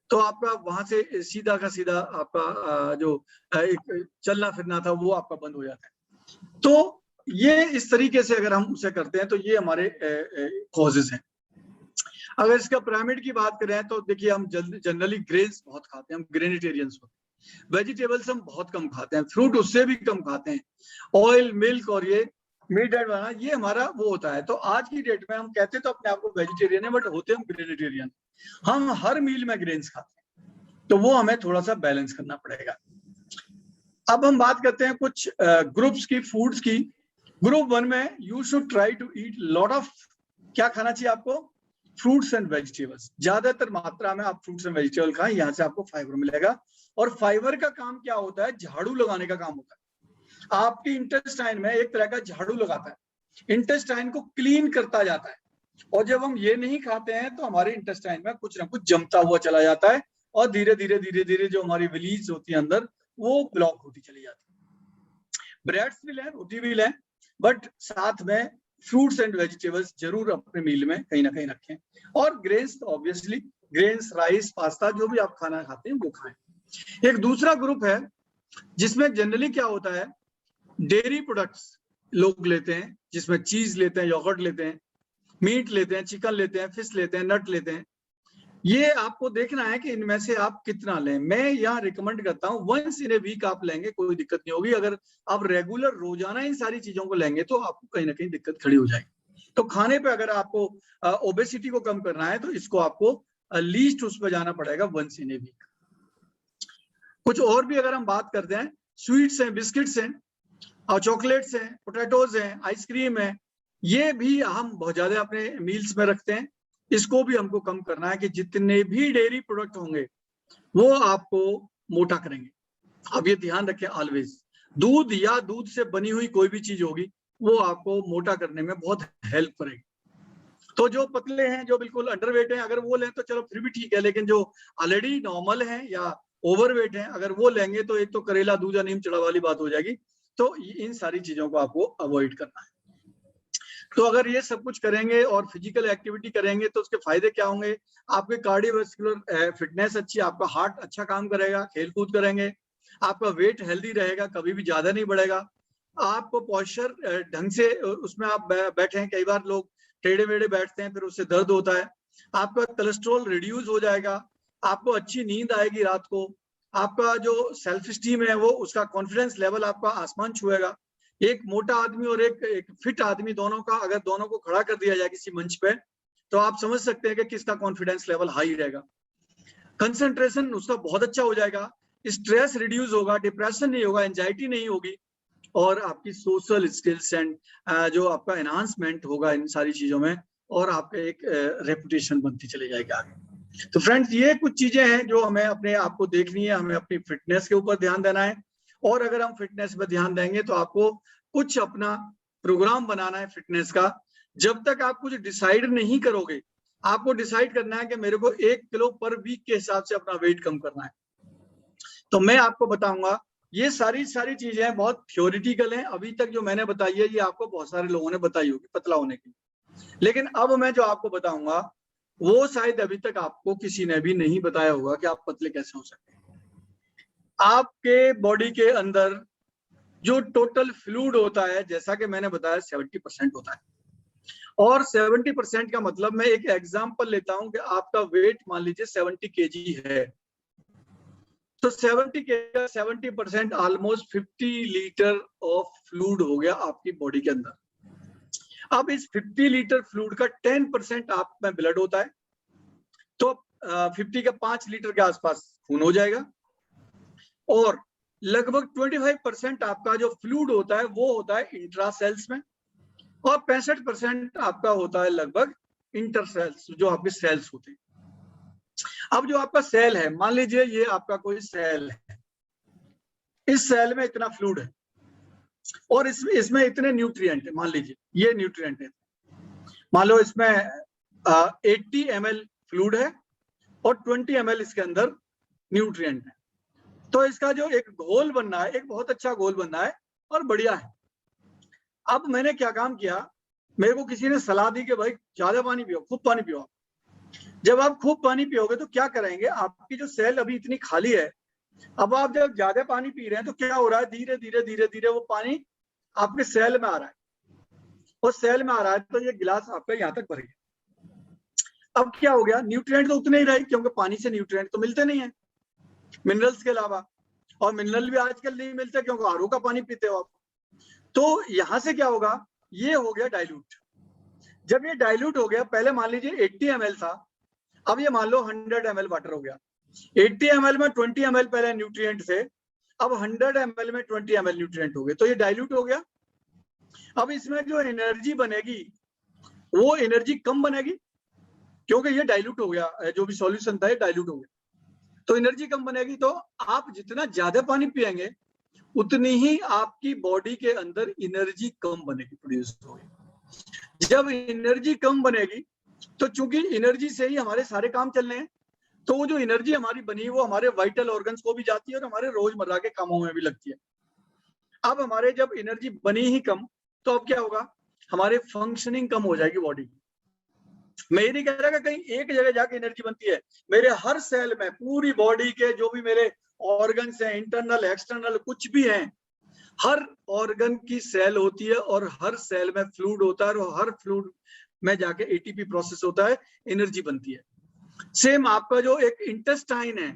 तो आपका वहां से सीधा का सीधा आपका जो एक चलना फिरना था वो आपका बंद हो जाता है। तो ये इस तरीके से अगर हम उसे करते हैं तो ये हमारे कॉजेज हैं। अगर इसका पिरामिड की बात करें तो देखिए, हम जनरली ग्रेन्स बहुत खाते हैं, हम ग्रेनिटेरियंस होते हैं। वेजिटेबल्स हम बहुत कम खाते हैं, फ्रूट उससे भी कम खाते हैं। ऑयल, मिल्क और ये मीट एंड बनाना, ये हमारा वो होता है। तो आज की डेट में हम कहते तो अपने आप को वेजिटेरियन है, बट होते हम ग्रेनिटेरियन। हम हर मील में ग्रेन्स खाते हैं, तो वो हमें थोड़ा सा बैलेंस करना पड़ेगा। अब हम बात करते हैं कुछ ग्रुप्स की, फूड्स की। ग्रुप 1 में you should try to eat lot of, क्या खाना चाहिए आपको? Fruits and vegetables. ज्यादातर मात्रा में आप फ्रूट्स एंड वेजिटेबल खाएं, यहाँ से आपको फाइबर मिलेगा। और फाइबर का काम क्या होता है? झाड़ू लगाने का काम होता है। आपकी इंटेस्टाइन में एक तरह का झाड़ू लगाता है, इंटेस्टाइन को क्लीन करता जाता है। और जब हम ये नहीं खाते हैं तो हमारे इंटेस्टाइन में कुछ ना कुछ जमता हुआ चला जाता है, और धीरे धीरे जो हमारी विलीज होती है अंदर, वो ब्लॉक होती चली जाती है। ब्रेड्स भी लें, रोटी भी लें, बट साथ में फ्रूट्स एंड वेजिटेबल्स जरूर अपने मील में कहीं ना कहीं रखें। और ग्रेन्स, तो ऑब्वियसली ग्रेन्स, राइस, पास्ता, जो भी आप खाना खाते हैं वो खाएं। एक दूसरा ग्रुप है जिसमें जनरली क्या होता है, डेयरी प्रोडक्ट्स लोग लेते हैं, जिसमें चीज लेते हैं, योगर्ट लेते हैं, मीट लेते हैं, चिकन लेते हैं, फिश लेते हैं, नट लेते हैं। ये आपको देखना है कि इनमें से आप कितना लें। मैं यहाँ रिकमेंड करता हूँ वंस इन ए वीक आप लेंगे, कोई दिक्कत नहीं होगी। अगर आप रेगुलर रोजाना इन सारी चीजों को लेंगे तो आपको कहीं ना कहीं दिक्कत खड़ी हो जाएगी। तो खाने पे अगर आपको ओबेसिटी को कम करना है तो इसको आपको लीस्ट उस पर जाना पड़ेगा, वंस इन ए वीक। कुछ और भी अगर हम बात करते हैं, स्वीट्स हैं, बिस्किट्स हैं, और चॉकलेट्स हैं, पोटैटोज हैं, आइसक्रीम है, ये भी हम बहुत ज्यादा अपने मील्स में रखते हैं। इसको भी हमको कम करना है कि जितने भी डेयरी प्रोडक्ट होंगे वो आपको मोटा करेंगे। अब ये ध्यान रखें ऑलवेज, दूध या दूध से बनी हुई कोई भी चीज होगी वो आपको मोटा करने में बहुत हेल्प करेगी। तो जो पतले हैं, जो बिल्कुल अंडरवेट हैं, अगर वो लें तो चलो फिर भी ठीक है, लेकिन जो ऑलरेडी नॉर्मल हैं या ओवरवेट हैं, अगर वो लेंगे तो एक तो करेला दूजा नीम चढ़ा वाली बात हो जाएगी। तो इन सारी चीजों को आपको अवॉइड करना है। तो अगर ये सब कुछ करेंगे और फिजिकल एक्टिविटी करेंगे तो उसके फायदे क्या होंगे? आपके कार्डियोवैस्कुलर फिटनेस अच्छी, आपका हार्ट अच्छा काम करेगा, खेल कूद करेंगे, आपका वेट हेल्दी रहेगा, कभी भी ज्यादा नहीं बढ़ेगा, आपको पॉस्चर ढंग से उसमें आप बैठे हैं, कई बार लोग टेढ़े मेढ़े बैठते हैं फिर उससे दर्द होता है, आपका कोलेस्ट्रॉल रिड्यूस हो जाएगा, आपको अच्छी नींद आएगी रात को, आपका जो सेल्फ स्टीम है वो, उसका कॉन्फिडेंस लेवल आपका आसमान छुएगा। एक मोटा आदमी और एक फिट आदमी, दोनों का अगर दोनों को खड़ा कर दिया जाए किसी मंच पे, तो आप समझ सकते हैं कि किसका कॉन्फिडेंस लेवल हाई रहेगा। कंसंट्रेशन उसका बहुत अच्छा हो जाएगा, स्ट्रेस रिड्यूस होगा, डिप्रेशन नहीं होगा, एंजाइटी नहीं होगी, और आपकी सोशल स्किल्स एंड जो आपका एनहांसमेंट होगा इन सारी चीजों में, और आपका एक रेपुटेशन बनती चली जाएगी आगे। तो फ्रेंड्स, ये कुछ चीजें हैं जो हमें अपने आप को देखनी है, हमें अपनी फिटनेस के ऊपर ध्यान देना है। और अगर हम फिटनेस पर ध्यान देंगे तो आपको कुछ अपना प्रोग्राम बनाना है फिटनेस का, जब तक आप कुछ डिसाइड नहीं करोगे, आपको डिसाइड करना है कि मेरे को 1 किलो पर वीक के हिसाब से अपना वेट कम करना है। तो मैं आपको बताऊंगा, ये सारी चीजें बहुत थ्योरेटिकल हैं, अभी तक जो मैंने बताई है ये आपको बहुत सारे लोगों ने बताई होगी पतला होने की, लेकिन अब मैं जो आपको बताऊंगा वो शायद अभी तक आपको किसी ने भी नहीं बताया होगा कि आप पतले कैसे हो सकते हैं। आपके बॉडी के अंदर जो टोटल फ्लूइड होता है, जैसा कि मैंने बताया 70% होता है, और 70% का मतलब मैं एक एग्जांपल लेता हूं कि आपका वेट मान लीजिए 70 केजी है, तो 70 KG 70% almost 50 litre of fluid हो गया आपकी बॉडी के अंदर। अब इस 50 लीटर फ्लूइड का 10% आप में ब्लड होता है, तो 50 का 5 लीटर के आसपास खून हो जाएगा, और लगभग 25% आपका जो फ्लूइड होता है वो होता है इंट्रा सेल्स में, और 65% आपका होता है लगभग इंटर सेल्स, जो आपके सेल्स होते हैं। अब जो आपका सेल है, मान लीजिए ये आपका कोई सेल है, इस सेल में इतना फ्लूइड है और इसमें इतने न्यूट्रिएंट है, मान लीजिए ये न्यूट्रिएंट है, मान लो इसमें 80 ml फ्लूइड है और 20 ml इसके अंदर न्यूट्रिएंट है, तो इसका जो एक घोल बनना है, एक बहुत अच्छा घोल बनना है और बढ़िया है। अब मैंने क्या काम किया, मेरे को किसी ने सलाह दी कि भाई ज्यादा पानी पियो, खूब पानी पियो। जब आप खूब पानी पियोगे तो क्या करेंगे, आपकी जो सेल अभी इतनी खाली है, अब आप जब ज्यादा पानी पी रहे हैं तो क्या हो रहा है, धीरे धीरे धीरे धीरे वो पानी आपके सेल में आ रहा है, और सेल में आ रहा है तो ये गिलास आपका यहाँ तक भर गया। अब क्या हो गया, न्यूट्रिएंट तो उतने ही रहे, क्योंकि पानी से न्यूट्रिएंट तो मिलते नहीं है मिनरल्स के अलावा, और मिनरल भी आजकल नहीं मिलते क्योंकि आरओ का पानी पीते हो आप। तो यहां से क्या होगा, ये हो गया डाइल्यूट। जब ये डाइल्यूट हो गया, पहले मान लीजिए 80 ml था, अब ये मान लो 100 ml वाटर हो गया। 80 ml में 20 ml पहले न्यूट्रिएंट थे, अब 100 ml में 20 ml न्यूट्रिएंट हो गए, तो ये डाइल्यूट हो गया। अब इसमें जो एनर्जी बनेगी वो एनर्जी कम बनेगी, क्योंकि ये डाइल्यूट हो गया, जो भी सॉल्यूशन था ये डाइल्यूट हो गया, तो एनर्जी कम बनेगी। तो आप जितना ज्यादा पानी पिएंगे उतनी ही आपकी बॉडी के अंदर एनर्जी कम बनेगी, प्रोड्यूस होगी। जब एनर्जी कम बनेगी तो चूंकि एनर्जी से ही हमारे सारे काम चलने हैं, तो वो जो एनर्जी हमारी बनी वो हमारे वाइटल ऑर्गन्स को भी जाती है और हमारे रोजमर्रा के कामों में भी लगती है। अब हमारे जब एनर्जी बनी ही कम, तो अब क्या होगा, हमारे फंक्शनिंग कम हो जाएगी बॉडी की। मैं ये नहीं कह रहा कि कहीं एक जगह जाके एनर्जी बनती है, मेरे हर सेल में, पूरी बॉडी के जो भी मेरे ऑर्गन्स हैं, इंटरनल एक्सटर्नल कुछ भी हैं, हर ऑर्गन की सेल होती है और हर सेल में फ्लूइड होता है, और हर फ्लूइड में जाके एटीपी प्रोसेस होता है, एनर्जी बनती है। सेम आपका जो एक इंटेस्टाइन है,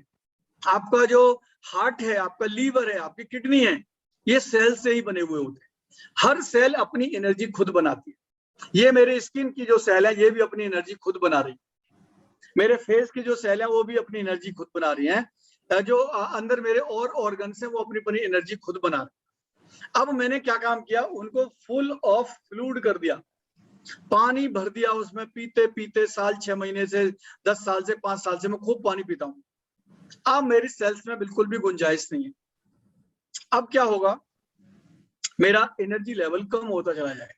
आपका जो हार्ट है, आपका लीवर है, आपकी किडनी है, ये सेल से ही बने हुए होते हैं। हर सेल अपनी एनर्जी खुद बनाती है। ये मेरे स्किन की जो सेल है ये भी अपनी एनर्जी खुद बना रही है, मेरे फेस की जो सेल है वो भी अपनी एनर्जी खुद बना रही है, जो अंदर मेरे और ऑर्गन्स है वो अपनी अपनी एनर्जी खुद बना रहे हैं। अब मैंने क्या काम किया, उनको फुल ऑफ फ्लूइड कर दिया, पानी भर दिया उसमें, पीते पीते साल 6 महीने से 10 साल से 5 साल से मैं खूब पानी पीता हूँ। अब मेरी सेल्स में बिल्कुल भी गुंजाइश नहीं है। अब क्या होगा, मेरा एनर्जी लेवल कम होता चला जाएगा,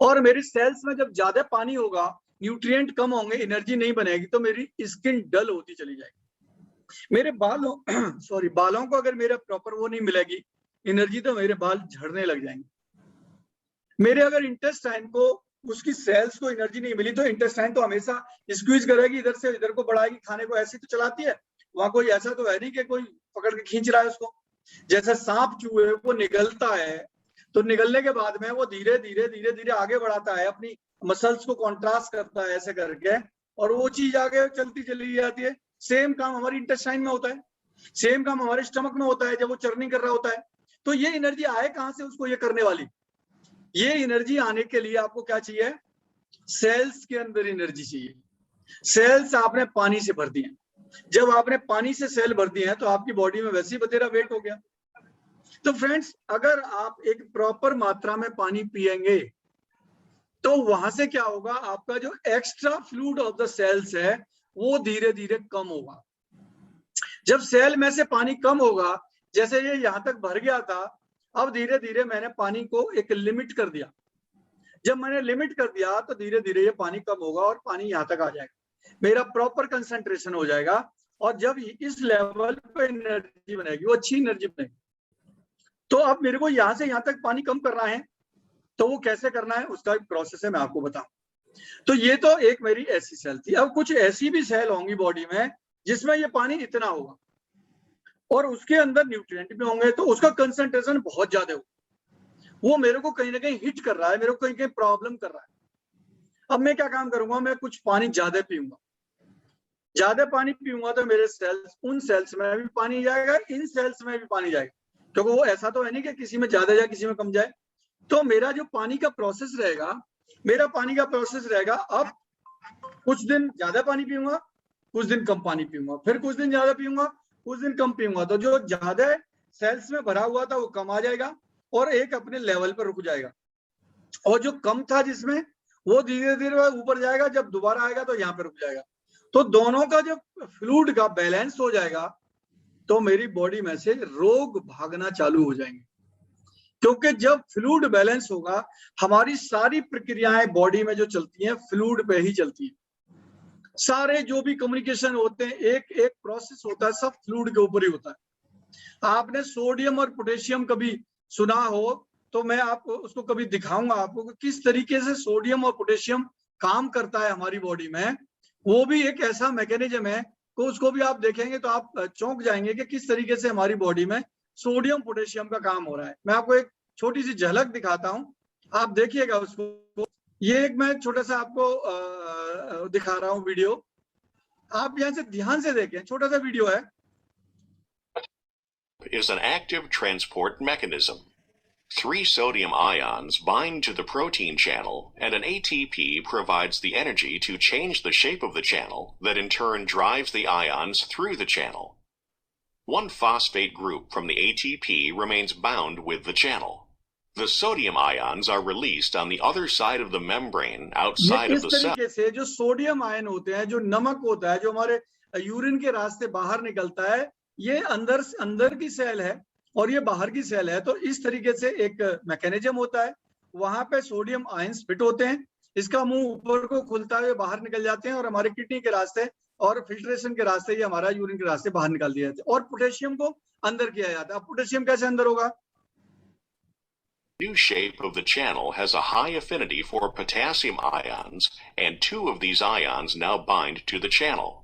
और मेरी सेल्स में जब ज्यादा पानी होगा, न्यूट्रिएंट कम होंगे, एनर्जी नहीं बनेगी, तो मेरी स्किन डल होती चली जाएगी। मेरे बालों सॉरी बालों को अगर मेरा प्रॉपर वो नहीं मिलेगी एनर्जी, तो मेरे बाल झड़ने लग जाएंगे। मेरे अगर इंटेस्टाइन को, उसकी सेल्स को एनर्जी नहीं मिली, तो इंटेस्टाइन तो हमेशा स्क्वीज करेगी, इधर से इधर को बढ़ाएगी, खाने को ऐसी तो चलाती है, वहां कोई ऐसा तो है नहीं कि कोई पकड़ के खींच रहा है उसको। जैसे सांप चूहे वो निगलता है, तो निगलने के बाद में वो धीरे धीरे धीरे धीरे आगे बढ़ाता है, अपनी मसल्स को कॉन्ट्रास्ट करता है ऐसे करके, और वो चीज आगे चलती चली जाती है। सेम काम हमारी इंटेस्टाइन में होता है, सेम काम हमारे स्टमक में होता है जब वो चर्निंग कर रहा होता है। तो ये एनर्जी आए कहां से उसको ये करने वाली, ये एनर्जी आने के लिए आपको क्या चाहिए, सेल्स के अंदर एनर्जी चाहिए। सेल्स आपने पानी से भर दिए, जब आपने पानी से सेल भर दिए हैं तो आपकी बॉडी में वैसे ही बतेरा वेट हो गया। तो फ्रेंड्स, अगर आप एक प्रॉपर मात्रा में पानी पिएंगे तो वहां से क्या होगा, आपका जो extra fluid of the cells है वो धीरे धीरे कम होगा। जब सेल में से पानी कम होगा, जैसे ये यहां तक भर गया था, अब धीरे धीरे मैंने पानी को एक लिमिट कर दिया। जब मैंने लिमिट कर दिया तो धीरे धीरे ये पानी कम होगा और पानी यहाँ तक आ जाएगा, मेरा प्रॉपर कंसंट्रेशन हो जाएगा। और जब इस लेवल पे एनर्जी बनेगी, वो अच्छी एनर्जी बनेगी। तो अब मेरे को यहाँ से यहाँ तक पानी कम करना है, तो वो कैसे करना है उसका एक प्रोसेस है, मैं आपको बताऊं। तो ये तो एक मेरी ऐसी सेल थी। अब कुछ ऐसी भी सेल होंगी बॉडी में जिसमें ये पानी इतना होगा और उसके अंदर न्यूट्रिएंट भी होंगे, तो उसका कंसंट्रेशन बहुत ज्यादा होगा। वो मेरे को कहीं ना कहीं हिट कर रहा है, मेरे को कहीं कहीं प्रॉब्लम कर रहा है। अब मैं क्या काम करूंगा, मैं कुछ पानी ज्यादा पीऊंगा। ज्यादा पानी पीऊंगा तो मेरे सेल्स, उन सेल्स में भी पानी जाएगा, इन सेल्स में भी पानी जाएगा, क्योंकि वो ऐसा तो है नहीं कि किसी में ज्यादा जाए किसी में कम जाए। तो मेरा जो पानी का प्रोसेस रहेगा, मेरा पानी का प्रोसेस रहेगा, अब कुछ दिन ज्यादा पानी पीऊंगा, कुछ दिन कम पानी पीऊंगा, फिर कुछ दिन ज्यादा पीऊंगा, कुछ दिन कम पीऊंगा। तो जो ज्यादा सेल्स में भरा हुआ था वो कम आ जाएगा और एक अपने लेवल पर रुक जाएगा, और जो कम था जिसमें, वो धीरे धीरे ऊपर जाएगा, जब दोबारा आएगा तो यहाँ पे रुक जाएगा। तो दोनों का जब फ्लूइड का बैलेंस हो जाएगा तो मेरी बॉडी में से रोग भागना चालू हो जाएंगे। क्योंकि जब फ्लूइड बैलेंस होगा, हमारी सारी प्रक्रियाएं बॉडी में जो चलती हैं फ्लूइड पे ही चलती हैं। सारे जो भी कम्युनिकेशन होते हैं, एक एक प्रोसेस होता है, सब फ्लूइड के ऊपर ही होता है। आपने सोडियम और पोटेशियम कभी सुना हो तो मैं आपको उसको कभी दिखाऊंगा आपको कि किस तरीके से सोडियम और पोटेशियम काम करता है हमारी बॉडी में। वो भी एक ऐसा मैकेनिज्म है, तो उसको भी आप देखेंगे तो आप चौंक जाएंगे कि किस तरीके से हमारी बॉडी में सोडियम पोटेशियम का काम हो रहा है। मैं आपको एक छोटी सी झलक दिखाता हूं, आप देखिएगा उसको। ये एक मैं छोटा सा आपको दिखा रहा हूं वीडियो, आप यहाँ से ध्यान से देखें, छोटा सा वीडियो है। Is an active transport mechanism. 3 sodium ions bind to the protein channel, and an ATP provides the energy to change the shape of the channel that in turn drives the ions through the channel. One phosphate group from the ATP remains bound with the channel. The sodium ions are released on the other side of the membrane outside of the cell. इस तरीके से जो sodium ion होते हैं, जो नमक होता है, जो हमारे यूरिन के रास्ते बाहर निकलता है, ये अंदर की सेल है और ये बाहर की सेल है। तो इस तरीके से एक मैकेनिज्म होता है, वहां पे सोडियम आयंस फिट होते हैं, इसका मुंह ऊपर को खुलता है, बाहर निकल जाते हैं और हमारे किडनी के रास्ते और फिल्ट्रेशन के रास्ते, ये हमारा यूरिन के रास्ते बाहर निकाल दिया जाता है, और पोटेशियम को अंदर किया जाता है। अब पोटेशियम कैसे अंदर होगा? The new shape of the channel has a high affinity for potassium ions, and 2 of these ions now bind to the channel.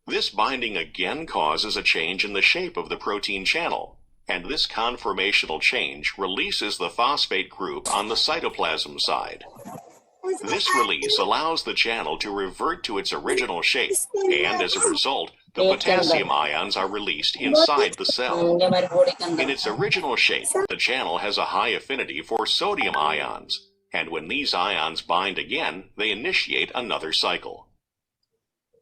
This binding again causes a change in the shape of the protein channel, and this conformational change releases the phosphate group on the cytoplasm side. This release allows the channel to revert to its original shape, and as a result, the potassium ions are released inside the cell. In its original shape, the channel has a high affinity for sodium ions, and when these ions bind again, they initiate another cycle.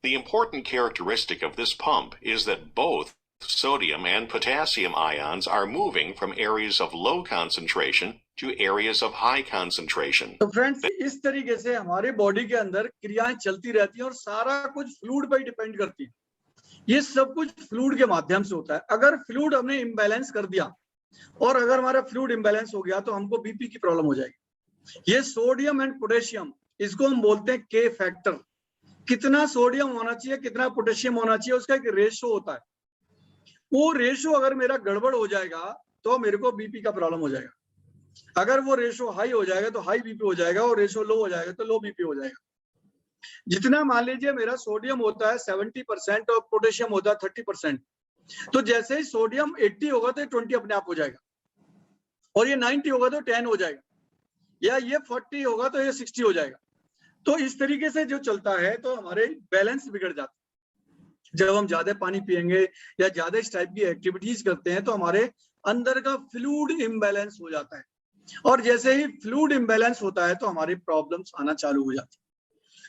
The important characteristic of this pump is that both sodium and potassium ions are moving from areas of low concentration to areas of high concentration. तो friends, इस तरीके से हमारे body के अंदर क्रियाएं चलती रहती हैं और सारा कुछ फ्लूइड पर डिपेंड करती है। ये सब कुछ फ्लूइड के माध्यम से होता है। अगर फ्लूइड हमने इम्बैलेंस कर दिया और अगर हमारा फ्लूइड इम्बैलेंस हो गया तो हमको बीपी की प्रॉब्लम हो जाएगी। ये सोडियम एंड पोटेशियम, इसको हम बोलते हैं के फैक्टर। कितना सोडियम होना चाहिए, कितना पोटेशियम होना चाहिए, उसका एक रेशो होता है। वो रेशो अगर मेरा गड़बड़ हो जाएगा तो मेरे को बीपी का प्रॉब्लम हो जाएगा। अगर वो रेशो हाई हो जाएगा तो हाई बीपी हो जाएगा, और रेशो लो हो जाएगा तो लो बीपी हो जाएगा। जितना मान लीजिए मेरा सोडियम होता है 70% और पोटेशियम होता है 30%, तो जैसे ही सोडियम 80 होगा तो 20 अपने आप हो जाएगा, और ये 90 होगा तो 10 हो जाएगा, या ये 40 होगा तो ये 60 हो जाएगा। तो इस तरीके से जो चलता है तो हमारे बैलेंस बिगड़ जाता है। जब हम ज्यादा पानी पिएंगे या ज्यादा इस टाइप की एक्टिविटीज करते हैं तो हमारे अंदर का फ्लूइड इम्बैलेंस हो जाता है, और जैसे ही फ्लूइड इम्बैलेंस होता है तो हमारी प्रॉब्लम्स आना चालू हो जाती है।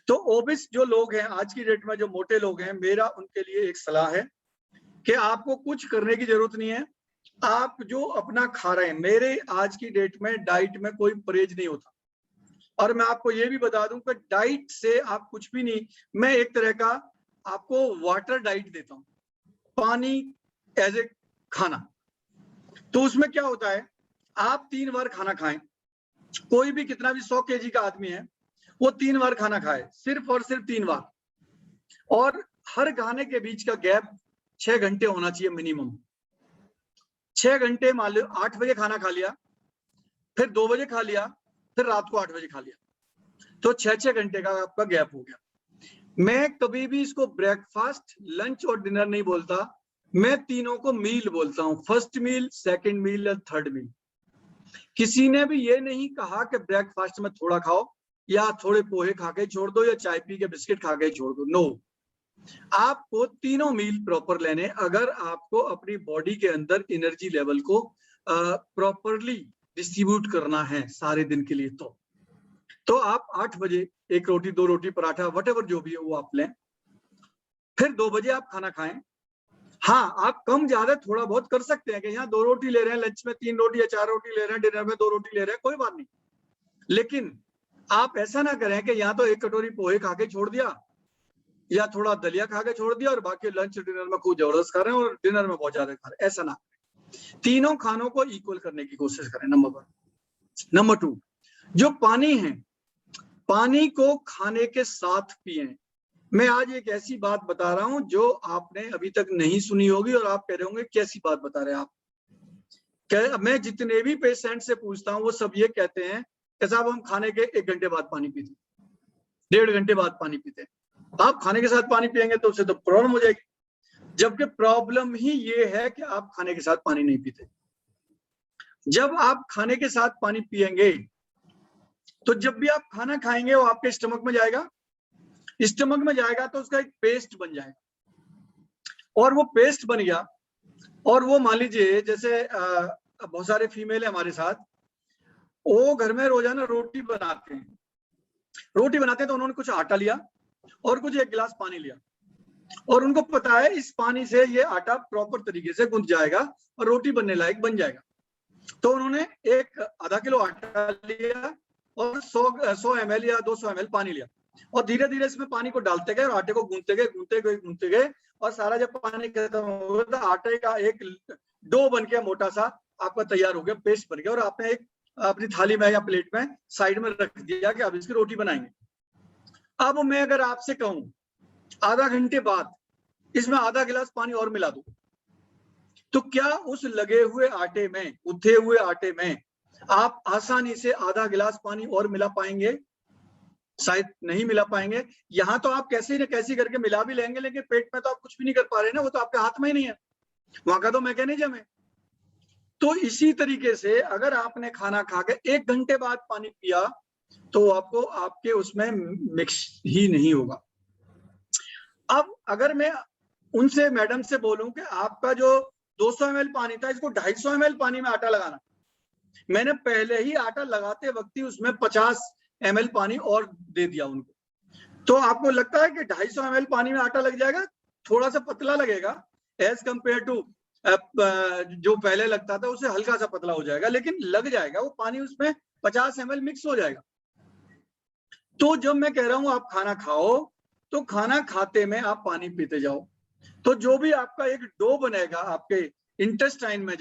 तो ओबिस जो लोग हैं आज की डेट में, जो मोटे लोग हैं, मेरा उनके लिए एक सलाह है कि आपको कुछ करने की जरूरत नहीं है। आप जो अपना खा रहे हैं, मेरे आज की डेट में डाइट में कोई परहेज नहीं होता, और मैं आपको ये भी बता दूं कि डाइट से आप कुछ भी नहीं, मैं एक तरह का आपको वाटर डाइट देता हूं, पानी एज ए खाना। तो उसमें क्या होता है आप 3 बार खाना खाएं, कोई भी कितना भी 100 केजी का आदमी है वो 3 बार खाना खाए, सिर्फ और सिर्फ 3 बार, और हर खाने के बीच का गैप 6 घंटे होना चाहिए मिनिमम। 6 घंटे, मान लो 8 बजे खाना खा लिया, फिर 2 बजे खा लिया, फिर रात को 8 बजे खा लिया, तो 6 घंटे का आपका गैप हो गया। मैं कभी भी इसको ब्रेकफास्ट, लंच और डिनर नहीं बोलता, मैं तीनों को मील बोलता हूं, फर्स्ट मील, सेकंड मील और थर्ड मील। किसी ने भी ये नहीं कहा कि ब्रेकफास्ट में थोड़ा खाओ या थोड़े पोहे खा के छोड़ दो या चाय पी के बिस्किट खा के छोड़ दो, नो। आपको तीनों मील प्रॉपर लेने, अगर आपको अपनी बॉडी के अंदर एनर्जी लेवल को प्रॉपरली डिस्ट्रीब्यूट करना है सारे दिन के लिए, तो आप 8 बजे 1 रोटी, 2 रोटी, पराठा, व्हाटएवर जो भी है वो आप लें, फिर 2 बजे आप खाना खाएं। हाँ, आप कम ज्यादा थोड़ा बहुत कर सकते हैं कि यहाँ 2 रोटी ले रहे हैं, लंच में 3 रोटी या 4 रोटी ले रहे हैं, डिनर में 2 रोटी ले रहे हैं, कोई बात नहीं। लेकिन आप ऐसा ना करें कि यहाँ तो 1 कटोरी पोहे खा के छोड़ दिया या थोड़ा दलिया खा के छोड़ दिया और बाकी लंच डिनर में खूब जबरदस्त खा रहे हैं और डिनर में बहुत ज्यादा खा रहे हैं, ऐसा ना। तीनों खानों को इक्वल करने की कोशिश करें, नंबर 1। नंबर 2, जो पानी है, पानी को खाने के साथ पिएं। मैं आज एक ऐसी बात बता रहा हूं जो आपने अभी तक नहीं सुनी होगी और आप कह रहे होंगे कैसी बात बता रहे हैं आप। मैं जितने भी पेशेंट से पूछता हूं वो सब ये कहते हैं कि साहब हम खाने के 1 घंटे बाद पानी पीते, 1.5 घंटे बाद पानी पीते। आप खाने के साथ पानी पिएंगे तो उससे तो प्रॉब्लम हो जाएगी, जबकि प्रॉब्लम ही ये है कि आप खाने के साथ पानी नहीं पीते। जब आप खाने के साथ पानी पिएंगे तो जब भी आप खाना खाएंगे वो आपके स्टमक में जाएगा, स्टमक में जाएगा तो उसका एक पेस्ट बन जाएगा, और वो पेस्ट बन गया, और वो मान लीजिए जैसे बहुत सारे फीमेल है हमारे साथ, वो घर में रोजाना रोटी बनाते हैं तो उन्होंने कुछ आटा लिया और कुछ 1 गिलास पानी लिया, और उनको पता है इस पानी से ये आटा प्रॉपर तरीके से गूंथ जाएगा और रोटी बनने लायक बन जाएगा। तो उन्होंने एक आधा किलो आटा लिया और 100 ml या 200 ml पानी लिया, और धीरे धीरे इसमें पानी को डालते गए और आटे को गूंथते गए, और सारा जब पानी खत्म हो गया तो आटे का एक डो बन के मोटा सा आपका तैयार हो गया, पेस्ट बन गया, और आपने एक अपनी थाली में या प्लेट में साइड में रख दिया कि अब इसकी रोटी बनाएंगे। अब मैं अगर आपसे कहूं आधा घंटे बाद इसमें आधा गिलास पानी और मिला दूं, तो क्या उस लगे हुए आटे में, गूंथे हुए आटे में आप आसानी से आधा गिलास पानी और मिला पाएंगे? शायद नहीं मिला पाएंगे। यहां तो आप कैसे न कैसे करके मिला भी लेंगे, लेकिन पेट में तो आप कुछ भी नहीं कर पा रहे ना, वो तो आपके हाथ में ही नहीं है, वहां का तो मैकेनिज्म है। तो इसी तरीके से अगर आपने खाना खा के 1 घंटे बाद पानी पिया तो आपको आपके उसमें मिक्स ही नहीं होगा। अब अगर मैं उनसे, मैडम से बोलूं कि आपका जो 200 ml पानी था इसको 250 ml पानी में आटा लगाना, मैंने पहले ही आटा लगाते वक्त ही उसमें 50 ml पानी और दे दिया उनको, तो आपको लगता है कि 250 ml पानी में आटा लग जाएगा? थोड़ा सा पतला लगेगा एज कंपेयर टू जो पहले लगता था, उससे हल्का सा पतला हो जाएगा, लेकिन लग जाएगा वो पानी, उसमें 50 ml मिक्स हो जाएगा। तो जब मैं कह रहा हूं आप खाना खाओ तो खाना खाते में आप पानी पीते जाओ, तो जो भी आपका एक डो बनेगा आपके इंटेस्टाइन में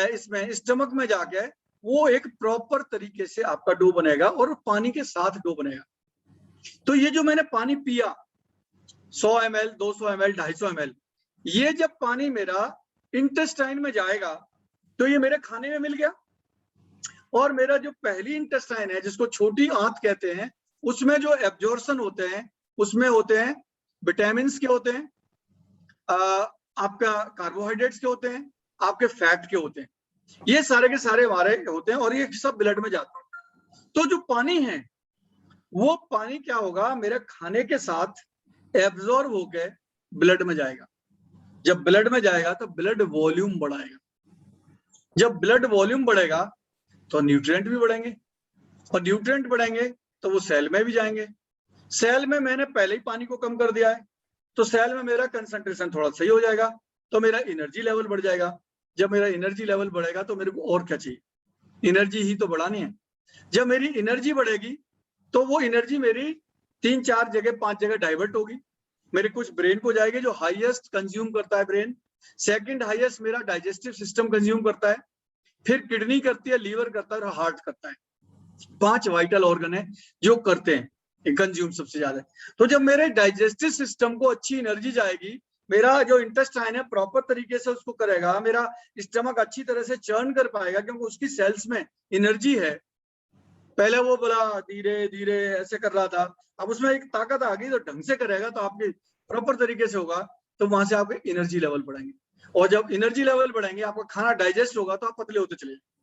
इसमें स्टमक में जाके, वो एक प्रॉपर तरीके से आपका डो बनेगा और पानी के साथ डो बनेगा। तो ये जो मैंने पानी पिया 100 ml, 200 ml, 250 ml, ये जब पानी मेरा इंटेस्टाइन में जाएगा तो ये मेरे खाने में मिल गया, और मेरा जो पहली इंटेस्टाइन है जिसको छोटी आंत कहते हैं, उसमें जो एब्जॉर्प्शन होते हैं उसमें होते हैं विटामिन के होते हैं, आपका कार्बोहाइड्रेट्स के होते हैं, आपके फैट के होते हैं, ये सारे के सारे हमारे होते हैं और ये सब ब्लड में जाते हैं। तो जो पानी है वो पानी क्या होगा, मेरे खाने के साथ एब्जॉर्ब होकर ब्लड में जाएगा। जब ब्लड में जाएगा तो ब्लड वॉल्यूम बढ़ाएगा, जब ब्लड वॉल्यूम बढ़ेगा तो न्यूट्रिएंट भी बढ़ेंगे, और न्यूट्रिएंट बढ़ेंगे तो वो सेल में भी जाएंगे। सेल में मैंने पहले ही पानी को कम कर दिया है तो सेल में मेरा कंसंट्रेशन थोड़ा सही हो जाएगा, तो मेरा एनर्जी लेवल बढ़ जाएगा। जब मेरा एनर्जी लेवल बढ़ेगा तो मेरे को और क्या चाहिए, एनर्जी ही तो बढ़ानी है। जब मेरी एनर्जी बढ़ेगी तो वो एनर्जी मेरी 3-4 जगह 5 जगह डाइवर्ट होगी, मेरे कुछ ब्रेन को जाएगी जो हाईएस्ट कंज्यूम करता है ब्रेन, सेकंड हाईएस्ट मेरा डाइजेस्टिव सिस्टम कंज्यूम करता है, फिर किडनी करती है, लीवर करता है और हार्ट करता है। 5 वाइटल ऑर्गन है जो करते हैं कंज्यूम सबसे ज्यादा। तो जब मेरे डाइजेस्टिव सिस्टम को अच्छी एनर्जी जाएगी, मेरा जो इंटेस्टाइन है प्रॉपर तरीके से उसको करेगा, मेरा स्टमक अच्छी तरह से चर्न कर पाएगा क्योंकि उसकी सेल्स में एनर्जी है। पहले वो बोला धीरे धीरे ऐसे कर रहा था, अब उसमें एक ताकत आ गई तो ढंग से करेगा तो आपके प्रॉपर तरीके से होगा, तो वहां से आपके एनर्जी लेवल बढ़ेंगे। और जब एनर्जी लेवल बढ़ेंगे, आपका खाना डाइजेस्ट होगा तो आप पतले होते चले जाएंगे।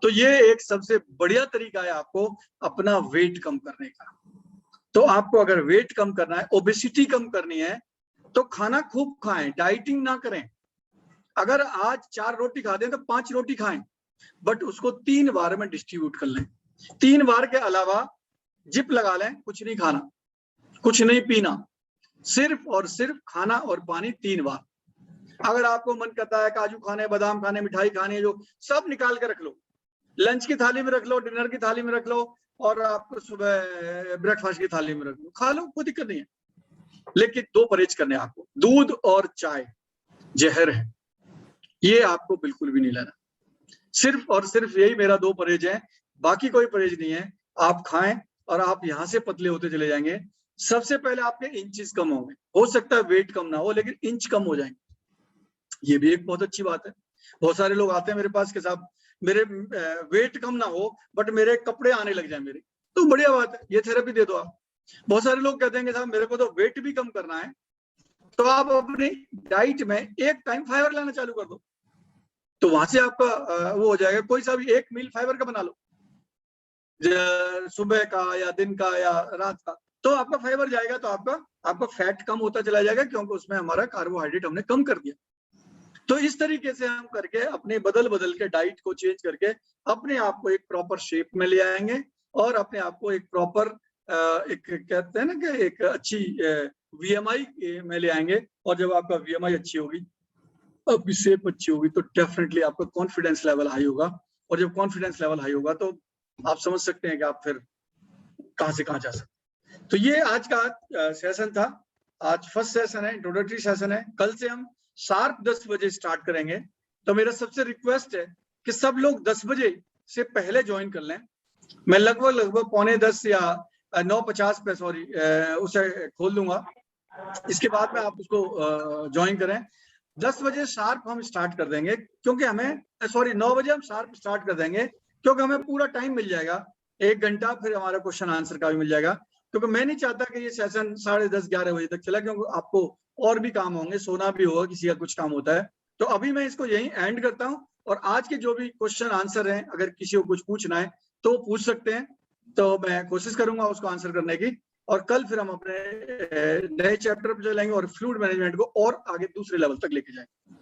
तो ये एक सबसे बढ़िया तरीका है आपको अपना वेट कम करने का। तो आपको अगर वेट कम करना है, ओबेसिटी कम करनी है, तो खाना खूब खाएं, डाइटिंग ना करें। अगर आज 4 रोटी खाते हैं तो 5 रोटी खाएं, बट उसको 3 बार में डिस्ट्रीब्यूट कर लें। 3 बार के अलावा जिप लगा लें, कुछ नहीं खाना, कुछ नहीं पीना, सिर्फ और सिर्फ खाना और पानी 3 बार। अगर आपको मन करता है काजू खाने, बादाम खाने, मिठाई खाने, जो सब निकाल के रख लो, लंच की थाली में रख लो, डिनर की थाली में रख लो, और आपको सुबह ब्रेकफास्ट की थाली में रख लो, खा लो, कोई दिक्कत नहीं है। लेकिन 2 परहेज करने हैं आपको, दूध और चाय जहर है, ये आपको बिल्कुल भी नहीं लेना। सिर्फ और सिर्फ यही मेरा 2 परहेज है, बाकी कोई परहेज नहीं है। आप खाएं और आप यहां से पतले होते चले जाएंगे। सबसे पहले आपके इंचेस कम होंगे, हो सकता है वेट कम ना हो लेकिन इंच कम हो जाएंगे, ये भी एक बहुत अच्छी बात है। बहुत सारे लोग आते हैं मेरे पास के साथ, मेरे वेट कम ना हो बट मेरे कपड़े आने लग जाए मेरे, तो बढ़िया बात है, ये थेरेपी दे दो आप। बहुत सारे लोग कहते हैं कि साहब मेरे को तो वेट भी कम करना है, तो आप अपनी डाइट में एक टाइम फाइबर लेना चालू कर दो, तो वहां से आपका वो हो जाएगा। कोई सा भी एक मील फाइबर का बना लो, सुबह का या दिन का या रात का, तो आपका फाइबर जाएगा, तो आपका फैट कम होता चला जाएगा क्योंकि उसमें हमारा कार्बोहाइड्रेट हमने कम कर दिया। तो इस तरीके से हम करके अपने बदल के डाइट को चेंज करके अपने आप को एक प्रॉपर शेप में ले आएंगे और अपने आप को एक प्रॉपर एक कहते हैं ना कि एक अच्छी वीएमआई में ले आएंगे। और जब आपका वीएमआई अच्छी होगी, आपकी शेप अच्छी होगी, तो डेफिनेटली आपका कॉन्फिडेंस लेवल हाई होगा। और जब कॉन्फिडेंस लेवल हाई होगा तो आप समझ सकते हैं कि आप फिर कहां से कहां जा सकते हैं। तो ये आज का सेशन था। आज फर्स्ट सेशन है, इंट्रोडक्टरी सेशन है। कल से हम शार्प 10 बजे स्टार्ट करेंगे। तो मेरा सबसे रिक्वेस्ट है कि सब लोग 10 बजे से पहले ज्वाइन कर लें। मैं लगभग 9:45 या 9:50 पे सॉरी उसे खोल दूंगा, इसके बाद में आप उसको ज्वाइन करें। 10 बजे शार्प हम स्टार्ट कर देंगे, क्योंकि हमें 9 बजे हम शार्प स्टार्ट कर देंगे, क्योंकि हमें पूरा टाइम मिल जाएगा, 1 घंटा फिर हमारा क्वेश्चन आंसर का भी मिल जाएगा। क्योंकि मैं नहीं चाहता कि ये सेशन 10:30-11 बजे तक चला, क्योंकि आपको और भी काम होंगे, सोना भी होगा, किसी का कुछ काम होता है। तो अभी मैं इसको यहीं एंड करता हूँ, और आज के जो भी क्वेश्चन आंसर हैं, अगर किसी को कुछ पूछना है तो पूछ सकते हैं, तो मैं कोशिश करूंगा उसको आंसर करने की। और कल फिर हम अपने नए चैप्टर पे चलेंगे और फ्लूइड मैनेजमेंट को और आगे दूसरे लेवल तक लेके जाएंगे।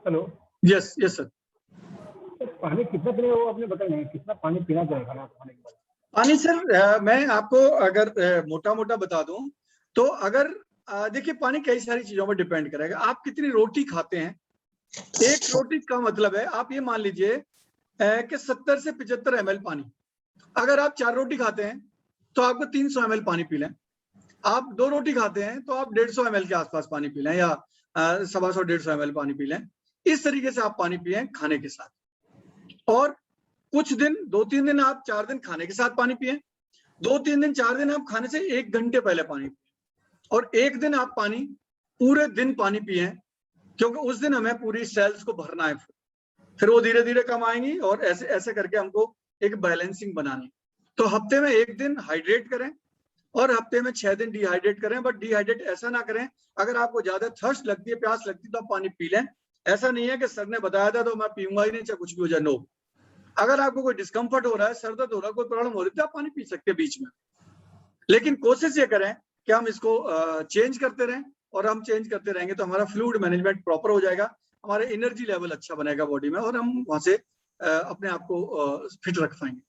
Hello, yes sir. पानी कितना पीना वो आपने बताया नहीं, कितना पानी पीना चाहिए खाना खाने के बाद? पानी सर मैं आपको अगर मोटा मोटा बता दूं तो अगर देखिए, पानी कई सारी चीजों पर डिपेंड करेगा। आप कितनी रोटी खाते हैं, एक रोटी का मतलब है, आप ये मान लीजिए कि 70 से 75 ml पानी। अगर आप 4 रोटी खाते हैं तो आपको 300 ml पानी पी लें। आप 2 रोटी खाते हैं तो आप 150 ml के आसपास पानी पी लें, या 125-150 ml पानी पी लें। इस तरीके से आप पानी पिए खाने के साथ। और कुछ दिन 2-3 दिन आप 4 दिन खाने के साथ पानी पिए, 2-3 दिन 4 दिन आप खाने से 1 घंटे पहले पानी पिए, और 1 दिन आप पानी पूरे दिन पानी पिए, क्योंकि उस दिन हमें पूरी सेल्स को भरना है। फिर वो धीरे धीरे कम आएंगी, और ऐसे ऐसे करके हमको एक बैलेंसिंग बनानी। तो हफ्ते में 1 दिन हाइड्रेट करें और हफ्ते में 6 दिन डिहाइड्रेट करें। बट डिहाइड्रेट ऐसा ना करें, अगर आपको ज्यादा थर्स्ट लगती है, प्यास लगती है, तो आप पानी पी लें। ऐसा नहीं है कि सर ने बताया था तो मैं पीऊंगा ही नहीं, चाहे कुछ भी हो जाए। नो, अगर आपको कोई डिस्कम्फर्ट हो रहा है, सर दर्द हो रहा है, कोई प्रॉब्लम हो रही है, तो आप पानी पी सकते हैं बीच में। लेकिन कोशिश ये करें कि हम इसको चेंज करते रहें, और हम चेंज करते रहेंगे तो हमारा फ्लूइड मैनेजमेंट प्रॉपर हो जाएगा, हमारे एनर्जी लेवल अच्छा बनेगा बॉडी में, और हम वहां से अपने आप को फिट रख पाएंगे।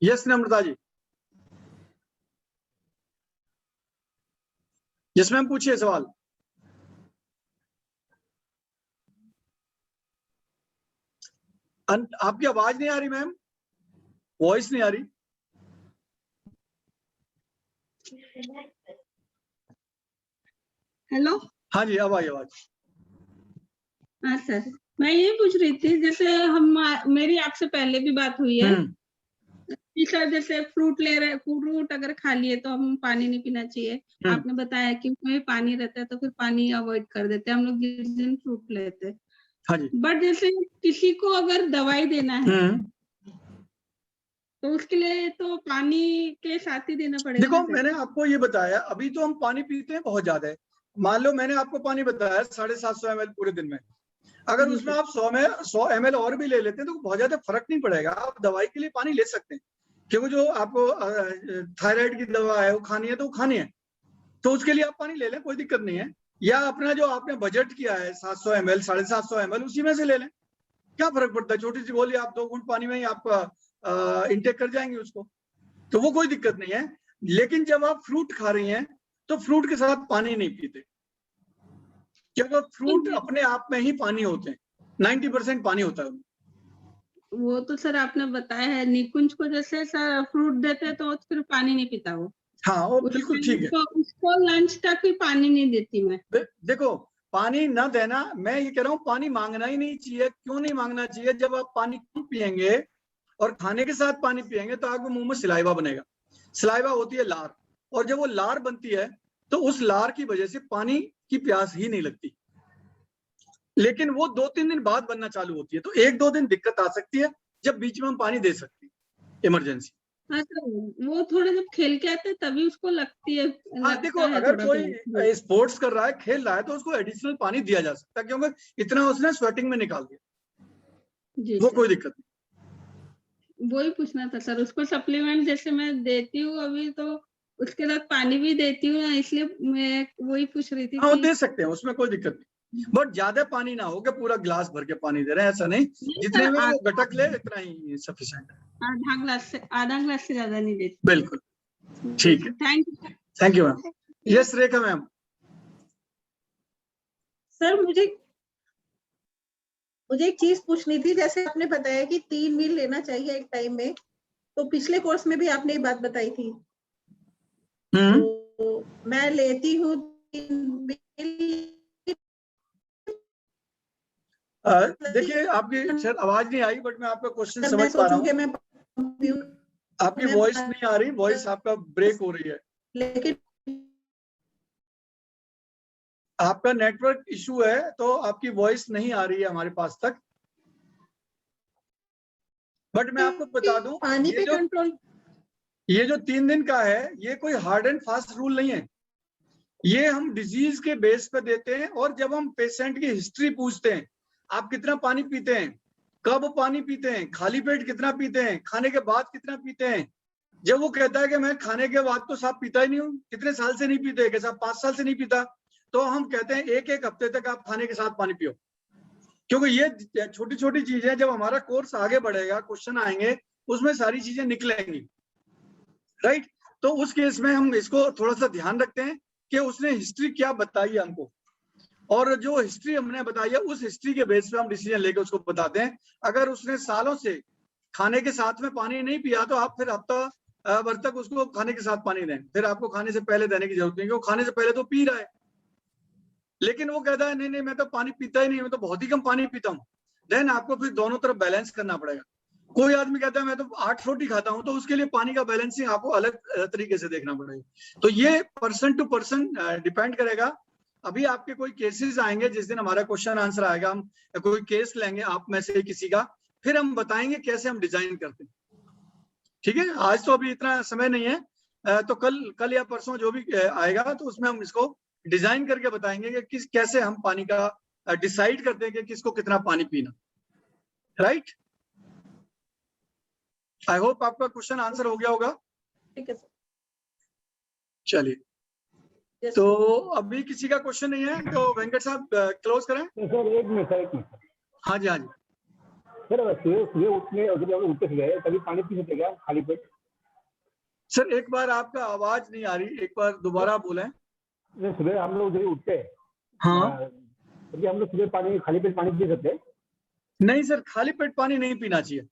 यस नम्रता जी। यस मैम, पूछिए सवाल। आपकी आवाज नहीं आ रही मैम, वॉइस नहीं आ रही। हेलो। हाँ जी, अब आई आवाज। हाँ सर, मैं ये पूछ रही थी, जैसे हम मेरी आपसे पहले भी बात हुई है कि सर जैसे फ्रूट ले रहे, फ्रूट अगर खा लिए तो हम पानी नहीं पीना चाहिए। आपने बताया कि उसमें पानी रहता है तो फिर पानी अवॉइड कर देते हैं हम लोग जिस दिन फ्रूट लेते हैं। हाँ जी। बट जैसे किसी को अगर दवाई देना है तो उसके लिए तो पानी के साथ ही देना पड़ेगा देखो ना सर? मैंने आपको ये बताया, अभी तो हम पानी पीते हैं बहुत ज्यादा है। मान लो मैंने आपको पानी बताया 750 ml पूरे दिन में, अगर जी उसमें सर। आप 100 ml और भी ले लेते हैं तो बहुत ज्यादा फर्क नहीं पड़ेगा। आप दवाई के लिए पानी ले सकते हैं, क्योंकि जो आपको थायराइड की दवा है वो खानी है तो वो खानी है, तो उसके लिए आप पानी ले लें, कोई दिक्कत नहीं है। या अपना जो आपने बजट किया है 700 ml 750 ml उसी में से ले लें, क्या फर्क पड़ता है। छोटी सी गोली आप 2 घूंट पानी में ही आपका इंटेक कर जाएंगे उसको, तो वो कोई दिक्कत नहीं है। लेकिन जब आप फ्रूट खा रही हैं तो फ्रूट के साथ पानी नहीं पीते, क्योंकि फ्रूट अपने आप में ही पानी होते हैं, 90% पानी होता है। वो तो सर आपने बताया है, निकुंज को जैसे सर फ्रूट देते हैं तो फिर पानी नहीं पीता वो। हाँ वो बिल्कुल ठीक है। उसको लंच तक भी पानी नहीं देती मैं। देखो पानी न देना, मैं ये कह रहा हूँ पानी मांगना ही नहीं चाहिए। क्यों नहीं मांगना चाहिए? जब आप पानी कम पियेंगे और खाने के साथ पानी पियेंगे तो आपके मुंह में सलाइवा बनेगा। सलाइवा होती है लार, और जब वो लार बनती है तो उस लार की वजह से पानी की प्यास ही नहीं लगती, लेकिन वो 2-3 दिन बाद बनना चालू होती है। तो 1-2 दिन दिक्कत आ सकती है, जब बीच में हम पानी दे सकते हैं इमरजेंसी। हाँ सर, वो थोड़े जब खेल के आते हैं तभी उसको लगती है। हाँ देखो, अगर कोई स्पोर्ट्स कर रहा है, खेल रहा है, तो उसको एडिशनल पानी दिया जा सकता है, क्योंकि इतना उसने स्वेटिंग में निकाल दिया, वो कोई दिक्कत नहीं। वही पूछना था सर, उसको सप्लीमेंट जैसे मैं देती हूँ अभी, तो उसके साथ पानी भी देती हूँ, इसलिए मैं वही पूछ रही थी। हाँ दे सकते हैं, उसमें कोई दिक्कत नहीं, बट ज्यादा पानी ना हो कि पूरा गिलास भर के पानी दे रहे हैं, ऐसा नहीं। जितने में वो गटक ले इतना ही सफिशिएंट है। आधा ग्लास से ज्यादा नहीं देती। बिल्कुल ठीक है, thank you ma'am. Yes Rekha ma'am. Sir मुझे एक चीज पूछनी थी, जैसे आपने बताया कि 3 मील लेना चाहिए एक टाइम में, तो पिछले कोर्स में भी आपने ये बात बताई थी। तो मैं लेती हूँ 3 मील। देखिए आपकी शायद आवाज नहीं आई, बट मैं आपका क्वेश्चन समझ मैं पा रहा सोचूं कि हूँ। आपकी वॉइस नहीं आ रही, वॉइस आपका ब्रेक हो रही है। लेकिन आपका नेटवर्क इशू है, तो आपकी वॉइस नहीं आ रही है हमारे पास तक। बट मैं आपको बता दूं, पानी पे कंट्रोल, ये जो 3 दिन का है, ये कोई हार्ड एंड फास्ट रूल नहीं है। ये हम डिजीज के बेस पे देते हैं, और जब हम पेशेंट की हिस्ट्री पूछते हैं, आप कितना पानी पीते हैं, कब पानी पीते हैं, खाली पेट कितना पीते हैं, खाने के बाद कितना पीते हैं। जब वो कहता है कि मैं खाने के बाद तो साहब पीता ही नहीं हूँ, कितने साल से नहीं पीते, कि साहब 5 साल से नहीं पीता, तो हम कहते हैं 1-1 हफ्ते तक आप खाने के साथ पानी पियो। क्योंकि ये छोटी छोटी चीजें, जब हमारा कोर्स आगे बढ़ेगा, क्वेश्चन आएंगे, उसमें सारी चीजें निकलेंगी, राइट। तो उस केस में हम इसको थोड़ा सा ध्यान रखते हैं कि उसने हिस्ट्री क्या बताई है हमको, और जो हिस्ट्री हमने बताई है उस हिस्ट्री के बेस पे हम डिसीजन लेके उसको बताते हैं। अगर उसने सालों से खाने के साथ में पानी नहीं पिया, तो आप फिर हफ्ता भर तक उसको खाने के साथ पानी दें, फिर आपको खाने से पहले देने की जरूरत नहीं, क्योंकि खाने से पहले तो पी रहा है। लेकिन वो कहता है नहीं नहीं मैं तो पानी पीता ही नहीं, मैं तो बहुत ही कम पानी पीता हूँ, देन आपको फिर दोनों तरफ बैलेंस करना पड़ेगा। कोई आदमी कहता है मैं तो 8 रोटी खाता हूँ, तो उसके लिए पानी का बैलेंसिंग आपको अलग तरीके से देखना पड़ेगा। तो ये पर्सन टू पर्सन डिपेंड करेगा। अभी आपके कोई केसेस आएंगे, जिस दिन हमारा क्वेश्चन आंसर आएगा, हम कोई केस लेंगे आप में से किसी का, फिर हम बताएंगे कैसे हम डिजाइन करते हैं। ठीक है, आज तो अभी इतना समय नहीं है, तो कल या परसों जो भी आएगा, तो उसमें हम इसको डिजाइन करके बताएंगे कि कैसे हम पानी का डिसाइड करते हैं कि किसको कितना पानी पीना, राइट। आई होप आपका क्वेश्चन आंसर हो गया होगा। ठीक है सर। चलिए, तो अभी किसी का क्वेश्चन नहीं है, तो वेंकट साहब क्लोज करें। सर एक मिनट हाँ जी, हाँ जी सर, सुबह उठने और जब उठते सुबह तभी पानी पी सकते क्या खाली पेट? सर एक बार आपका आवाज नहीं आ रही, एक बार दोबारा बोलें। सुबह हम लोग जब उठते हैं, हाँ तभी हम लोग सुबह खाली पेट पानी पी सकते हैं? नहीं सर, खाली पेट पानी नहीं पीना चाहिए।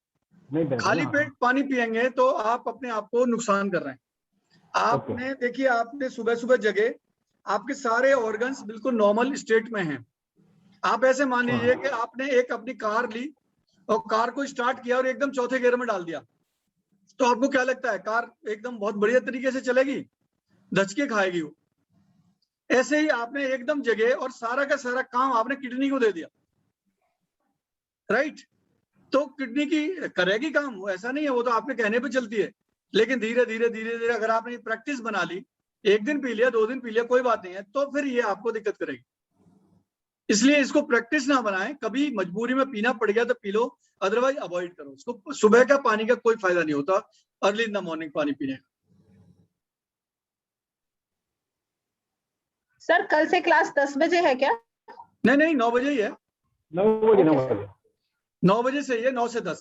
नहीं, खाली पेट पानी पिएंगे तो आप अपने आप को नुकसान कर रहे हैं। आपने देखिए, आपने सुबह सुबह जगे, आपके सारे ऑर्गन्स बिल्कुल नॉर्मल स्टेट में हैं। आप ऐसे मान लीजिए कि आपने एक अपनी कार ली और कार को स्टार्ट किया और एकदम चौथे गियर में डाल दिया, तो आपको क्या लगता है कार एकदम बहुत बढ़िया तरीके से चलेगी? धचके खाएगी वो। ऐसे ही आपने एकदम जगह और सारा का सारा काम आपने किडनी को दे दिया, राइट? तो किडनी की करेगी काम, वो ऐसा नहीं है, वो तो आपके कहने पे चलती है, लेकिन धीरे धीरे धीरे धीरे अगर आपने प्रैक्टिस बना ली, एक दिन पी लिया, 2 दिन पी लिया, कोई बात नहीं है, तो फिर ये आपको दिक्कत करेगी। इसलिए इसको प्रैक्टिस ना बनाएं। कभी मजबूरी में पीना पड़ गया तो पी लो, अदरवाइज अवॉइड करो इसको। सुबह का पानी का कोई फायदा नहीं होता, अर्ली इन द मॉर्निंग पानी पीने का। सर कल से क्लास 10 बजे है क्या? नहीं 9 बजे ही है। 9 बजे 9 बजे 9 बजे से ही है, 9 से 10।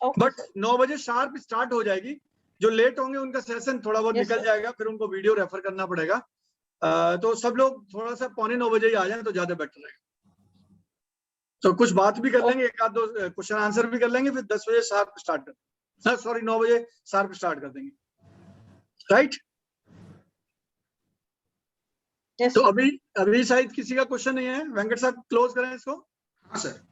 ओके बट 9 बजे शार्प स्टार्ट हो जाएगी। जो लेट होंगे उनका सेशन थोड़ा बहुत Yes, निकल sir. जाएगा, फिर उनको वीडियो रेफर करना पड़ेगा। तो सब लोग थोड़ा सा 8:45 बजे ही आ जाए तो ज्यादा बेटर रहेगा। तो कुछ बात भी कर लेंगे, एक आध दो क्वेश्चन आंसर भी कर लेंगे, फिर 10 बजे शार्प स्टार्ट कर, सॉरी 9 बजे शार्प स्टार्ट कर देंगे, राइट? Yes, तो sir. अभी शायद किसी का क्वेश्चन नहीं है। वेंकट साहब क्लोज करें इसको। हाँ सर।